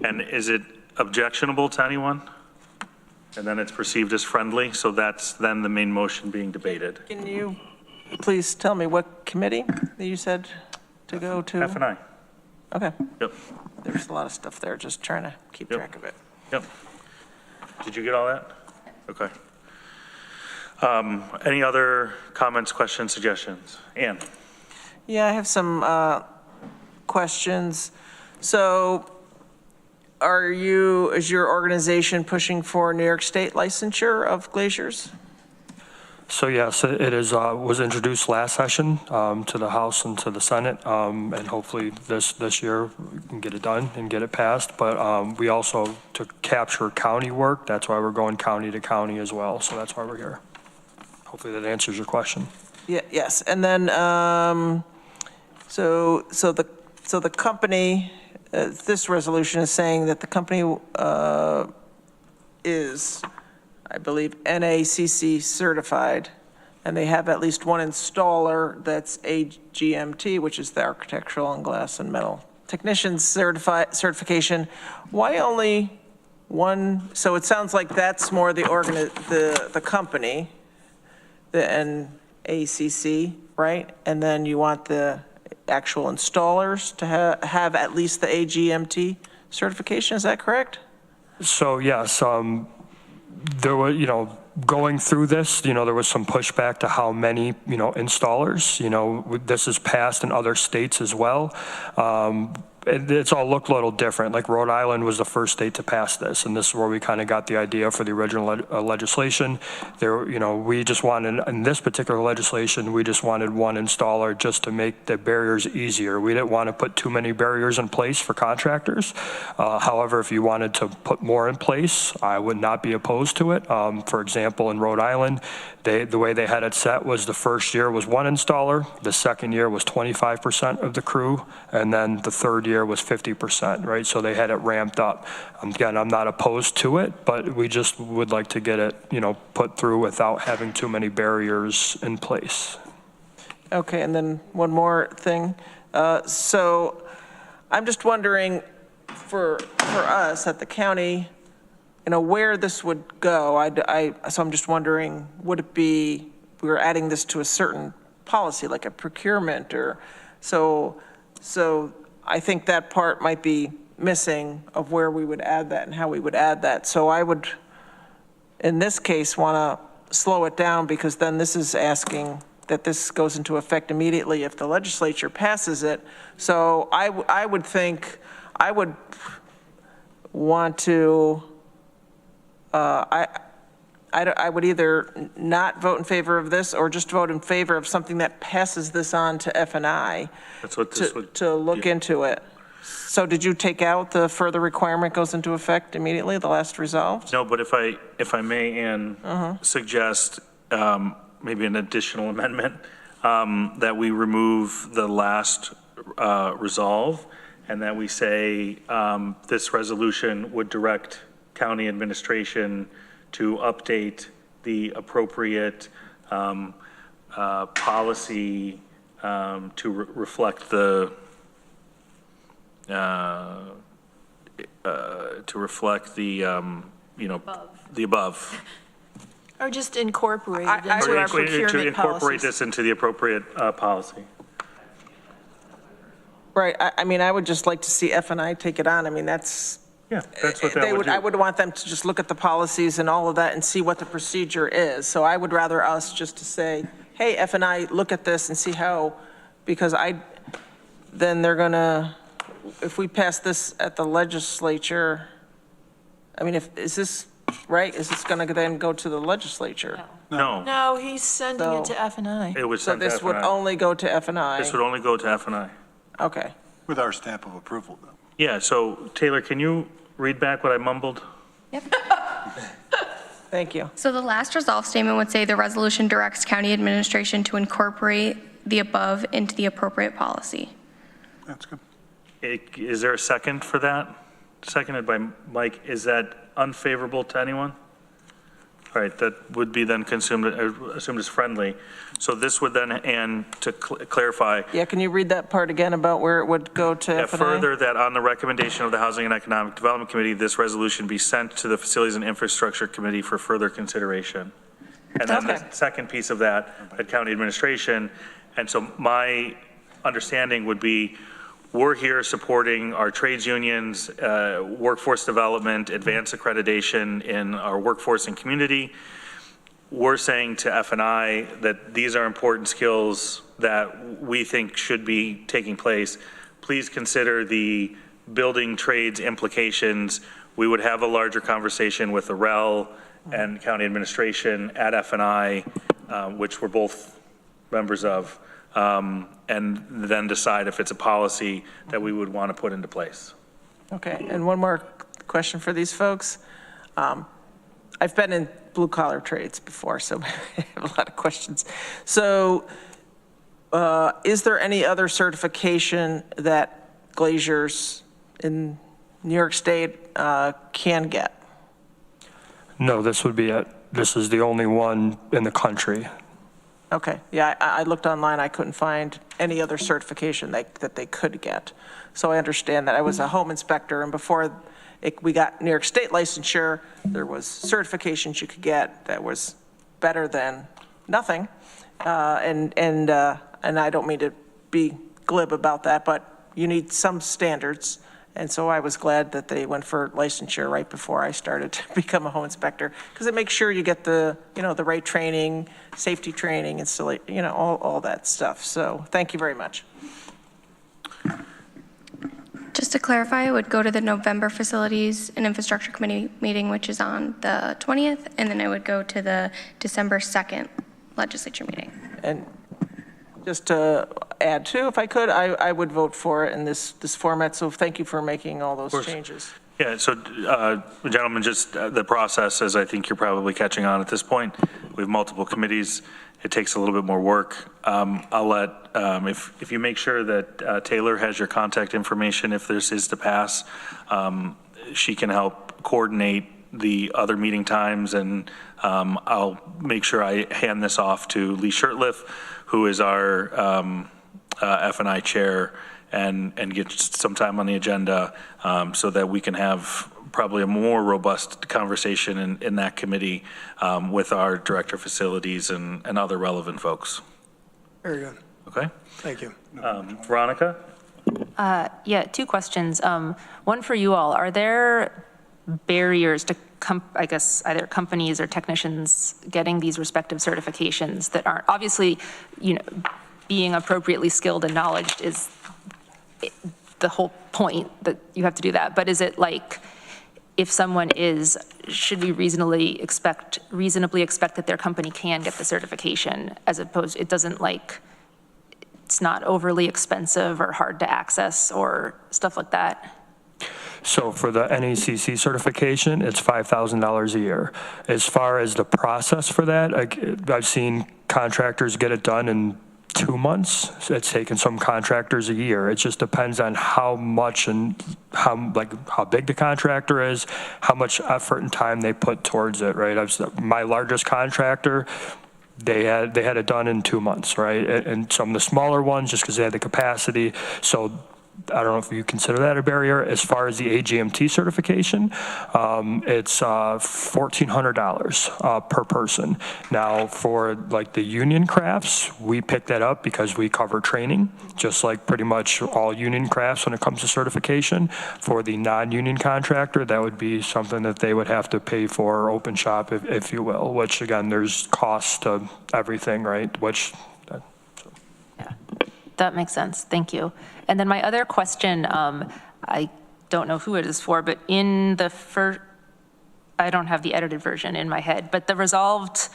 And is it objectionable to anyone? And then it's perceived as friendly, so that's then the main motion being debated. Can you please tell me what committee that you said to go to? F&I. Okay. Yep. There's a lot of stuff there, just trying to keep track of it. Yep. Did you get all that? Okay. Any other comments, questions, suggestions? Ann? Yeah, I have some questions. So is your organization pushing for New York State licensure of glaciers? So yes, it is, was introduced last session to the House and to the Senate, and hopefully this year we can get it done and get it passed. But we also, to capture county work, that's why we're going county to county as well. So that's why we're here. Hopefully that answers your question. Yeah, yes. And then, so the company, this resolution is saying that the company is, I believe, NACC certified, and they have at least one installer that's AGMT, which is the Architectural and Glass and Metal Technicians certification. Why only one? So it sounds like that's more the company, the NACC, right? And then you want the actual installers to have at least the AGMT certification. Is that correct? So yes, there were, going through this, there was some pushback to how many, installers, this is passed in other states as well. It's all looked a little different. Like Rhode Island was the first state to pass this, and this is where we kind of got the idea for the original legislation. There, we just wanted, in this particular legislation, we just wanted one installer just to make the barriers easier. We didn't want to put too many barriers in place for contractors. However, if you wanted to put more in place, I would not be opposed to it. For example, in Rhode Island, the way they had it set was the first year was one installer, the second year was 25% of the crew, and then the third year was 50%, right? So they had it ramped up. Again, I'm not opposed to it, but we just would like to get it, put through without having too many barriers in place. Okay, and then one more thing. So I'm just wondering, for us at the county, where this would go. So I'm just wondering, would it be, we're adding this to a certain policy, like a procurement, or so I think that part might be missing of where we would add that and how we would add that. So I would, in this case, want to slow it down, because then this is asking that this goes into effect immediately if the legislature passes it. So I would think, I would want to, I would either not vote in favor of this or just vote in favor of something that passes this on to F&I. That's what this would. To look into it. So did you take out the further requirement goes into effect immediately, the last resolved? No, but if I may, Ann, suggest maybe an additional amendment, that we remove the last resolve, and that we say this resolution would direct county administration to update the appropriate policy to reflect the the above. Or just incorporate it I into would our procurement to incorporate policies. this into the appropriate policy. Right, I mean, I would just like to see F&I take it on. I mean, that's. Yeah, that's what that would do. I would want them to just look at the policies and all of that and see what the procedure is. So I would rather us just to say, hey, F&I, look at this and see how, because then they're gonna, if we pass this at the legislature, I mean, is this right? Is this gonna then go to the legislature? No. No, he's sending it to F&I. It would So send to this would F&I. only go to F&I? This would only go to F&I. Okay. With our stamp of approval, though. Yeah, so Taylor, can you read back what I mumbled? Thank you. So the last resolve statement would say the resolution directs county administration to incorporate the above into the appropriate policy. That's good. Is there a second for that? Seconded by Mike. Is that unfavorable to anyone? All right, that would be then assumed as friendly. So this would then, and to clarify. Yeah, can you read that part again about where it would go to F&I? Further, that on the recommendation of the Housing and Economic Development Committee, this resolution be sent to the Facilities and Infrastructure Committee for further consideration. And then the second piece of that, at county administration. And so my understanding would be, we're here supporting our trades unions, workforce development, advanced accreditation in our workforce and community. We're saying to F&I that these are important skills that we think should be taking place. Please consider the building trades implications. We would have a larger conversation with the REL and county administration at F&I, which we're both members of, and then decide if it's a policy that we would want to put into place. Okay, and one more question for these folks. I've been in blue collar trades before, so I have a lot of questions. So is there any other certification that glaziers in New York State can get? No, this would be it. This is the only one in the country. Okay, yeah, I looked online, I couldn't find any other certification that they could get. So I understand that. I was a home inspector, and before we got New York State licensure, there was certifications you could get that was better than nothing. And I don't mean to be glib about that, but you need some standards. And so I was glad that they went for licensure right before I started to become a home inspector, because it makes sure you get the, the right training, safety training, installation, all that stuff. So thank you very much. Just to clarify, it would go to the November Facilities and Infrastructure Committee meeting, which is on the 20th, and then it would go to the December 2nd legislature meeting. And just to add too, if I could, I would vote for it in this format. So thank you for making all those changes. Yeah, so gentlemen, just the process, as I think you're probably catching on at this point, we have multiple committees. It takes a little bit more work. I'll let, if you make sure that Taylor has your contact information, if this is to pass, she can help coordinate the other meeting times, and I'll make sure I hand this off to Lee Shirtliff, who is our F&I chair, and get some time on the agenda so that we can have probably a more robust conversation in that committee with our director of facilities and other relevant folks. Very good. Okay? Thank you. Veronica? Yeah, two questions. One for you all. Are there barriers to, I guess, either companies or technicians getting these respective certifications that aren't, obviously, being appropriately skilled and knowledged is the whole point that you have to do that. But is it like, if someone is, should we reasonably expect that their company can get the certification, as opposed, it doesn't it's not overly expensive or hard to access or stuff like that? So for the NACC certification, it's $5,000 a year. As far as the process for that, I've seen contractors get it done in 2 months. It's taken some contractors a year. It just depends on how much and how big the contractor is, how much effort and time they put towards it, right? My largest contractor, they had it done in 2 months, right? And some of the smaller ones, just because they had the capacity. So I don't know if you consider that a barrier. As far as the AGMT certification, it's $1,400 per person. Now, for the union crafts, we pick that up because we cover training, just like pretty much all union crafts when it comes to certification. For the non-union contractor, that would be something that they would have to pay for, open shop, if you will, which again, there's cost to everything, right? Yeah, that makes sense. Thank you. And then my other question, I don't know who it is for, but in the first, I don't have the edited version in my head, but the resolved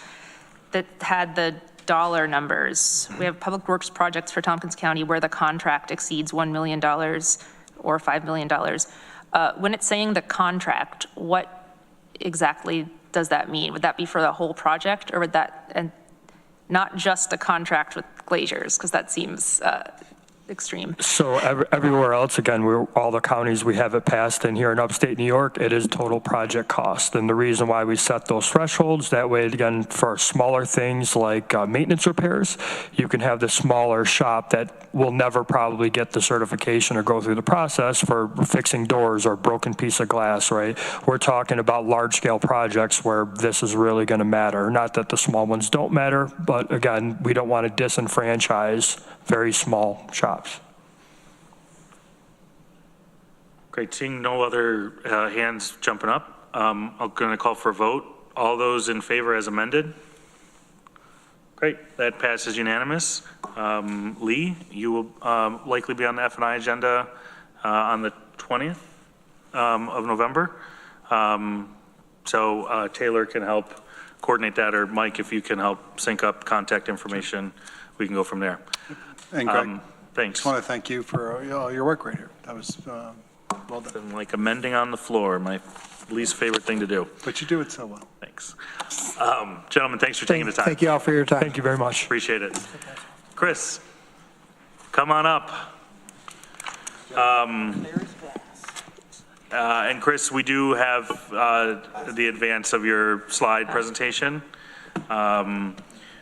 that had the dollar numbers, we have public works projects for Tompkins County where the contract exceeds $1 million or $5 million. When it's saying the contract, what exactly does that mean? Would that be for the whole project, or would that, and not just a contract with Glaciers, because that seems extreme. So everywhere else, again, all the counties, we have it passed, and here in upstate New York, it is total project cost. And the reason why we set those thresholds, that way, again, for smaller things like maintenance repairs, you can have the smaller shop that will never probably get the certification or go through the process for fixing doors or broken piece of glass, right? We're talking about large-scale projects where this is really going to matter. Not that the small ones don't matter, but again, we don't want to disenfranchise very small shops. Great, seeing no other hands jumping up, I'm going to call for a vote. All those in favor as amended? Great, that passes unanimous. Lee, you will likely be on the F&I agenda on the 20th of November. So Taylor can help coordinate that, or Mike, if you can help sync up contact information, we can go from there. And Greg, thanks. I just want to thank you for all your work right here. That was well done. And like amending on the floor, my least favorite thing to do. But you do it so well. Thanks. Gentlemen, thanks for taking the time. Thank you all for your time. Thank you very much. Appreciate it. Chris, come on up. And Chris, we do have the advance of your slide presentation.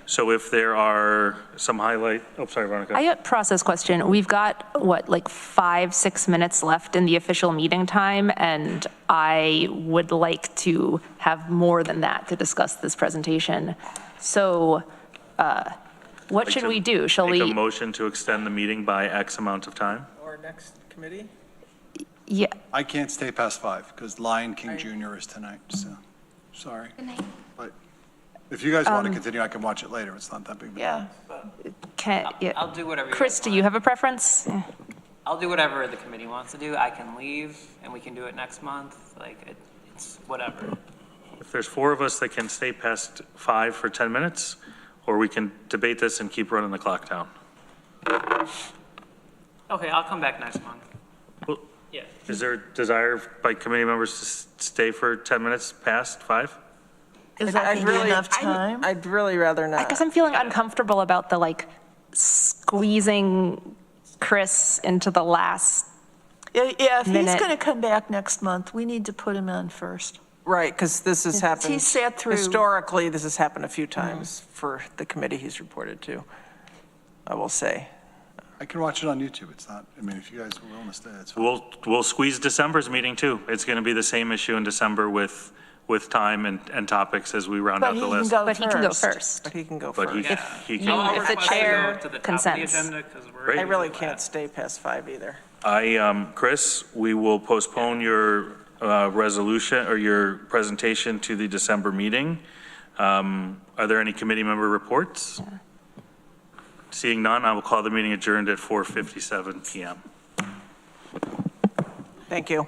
So if there are some highlight, oh, sorry, Veronica. I got a process question. We've got, what, like 5-6 minutes left in the official meeting time, and I would like to have more than that to discuss this presentation. So what should we do? Shall we? Make a motion to extend the meeting by X amount of time? Or next committee? Yeah. I can't stay past 5 because Lion King Jr. is tonight, so sorry. But if you guys want to continue, I can watch it later. It's not that big of a deal. Yeah. I'll do whatever. Chris, do you have a preference? Yeah. I'll do whatever the committee wants to do. I can leave and we can do it next month. Like it's whatever. If there's 4 of us that can stay past 5 for 10 minutes, or we can debate this and keep running the clock down. Okay, I'll come back next month. Well, Yeah. is there a desire by committee members to stay for 10 minutes past 5? Is that really enough time? I'd really rather not. I guess I'm feeling uncomfortable about the like squeezing Chris into the last Yeah, if he's minute. going to come back next month, we need to put him on first. Right, because this has happened. He sat through. Historically, this has happened a few times for the committee he's reported to, I will say. I can watch it on YouTube. It's not, I mean, if you guys are willing to stay, it's fine. We'll squeeze December's meeting too. It's going to be the same issue in December with time and topics as we round out the list. But he can go first. But he can go But first. he can. If the chair consents. I really can't stay past 5 either. Chris, we will postpone your resolution or your presentation to the December meeting. Are there any committee member reports? Yeah. Seeing none, I will call the meeting adjourned at 4:57 p.m. Thank you.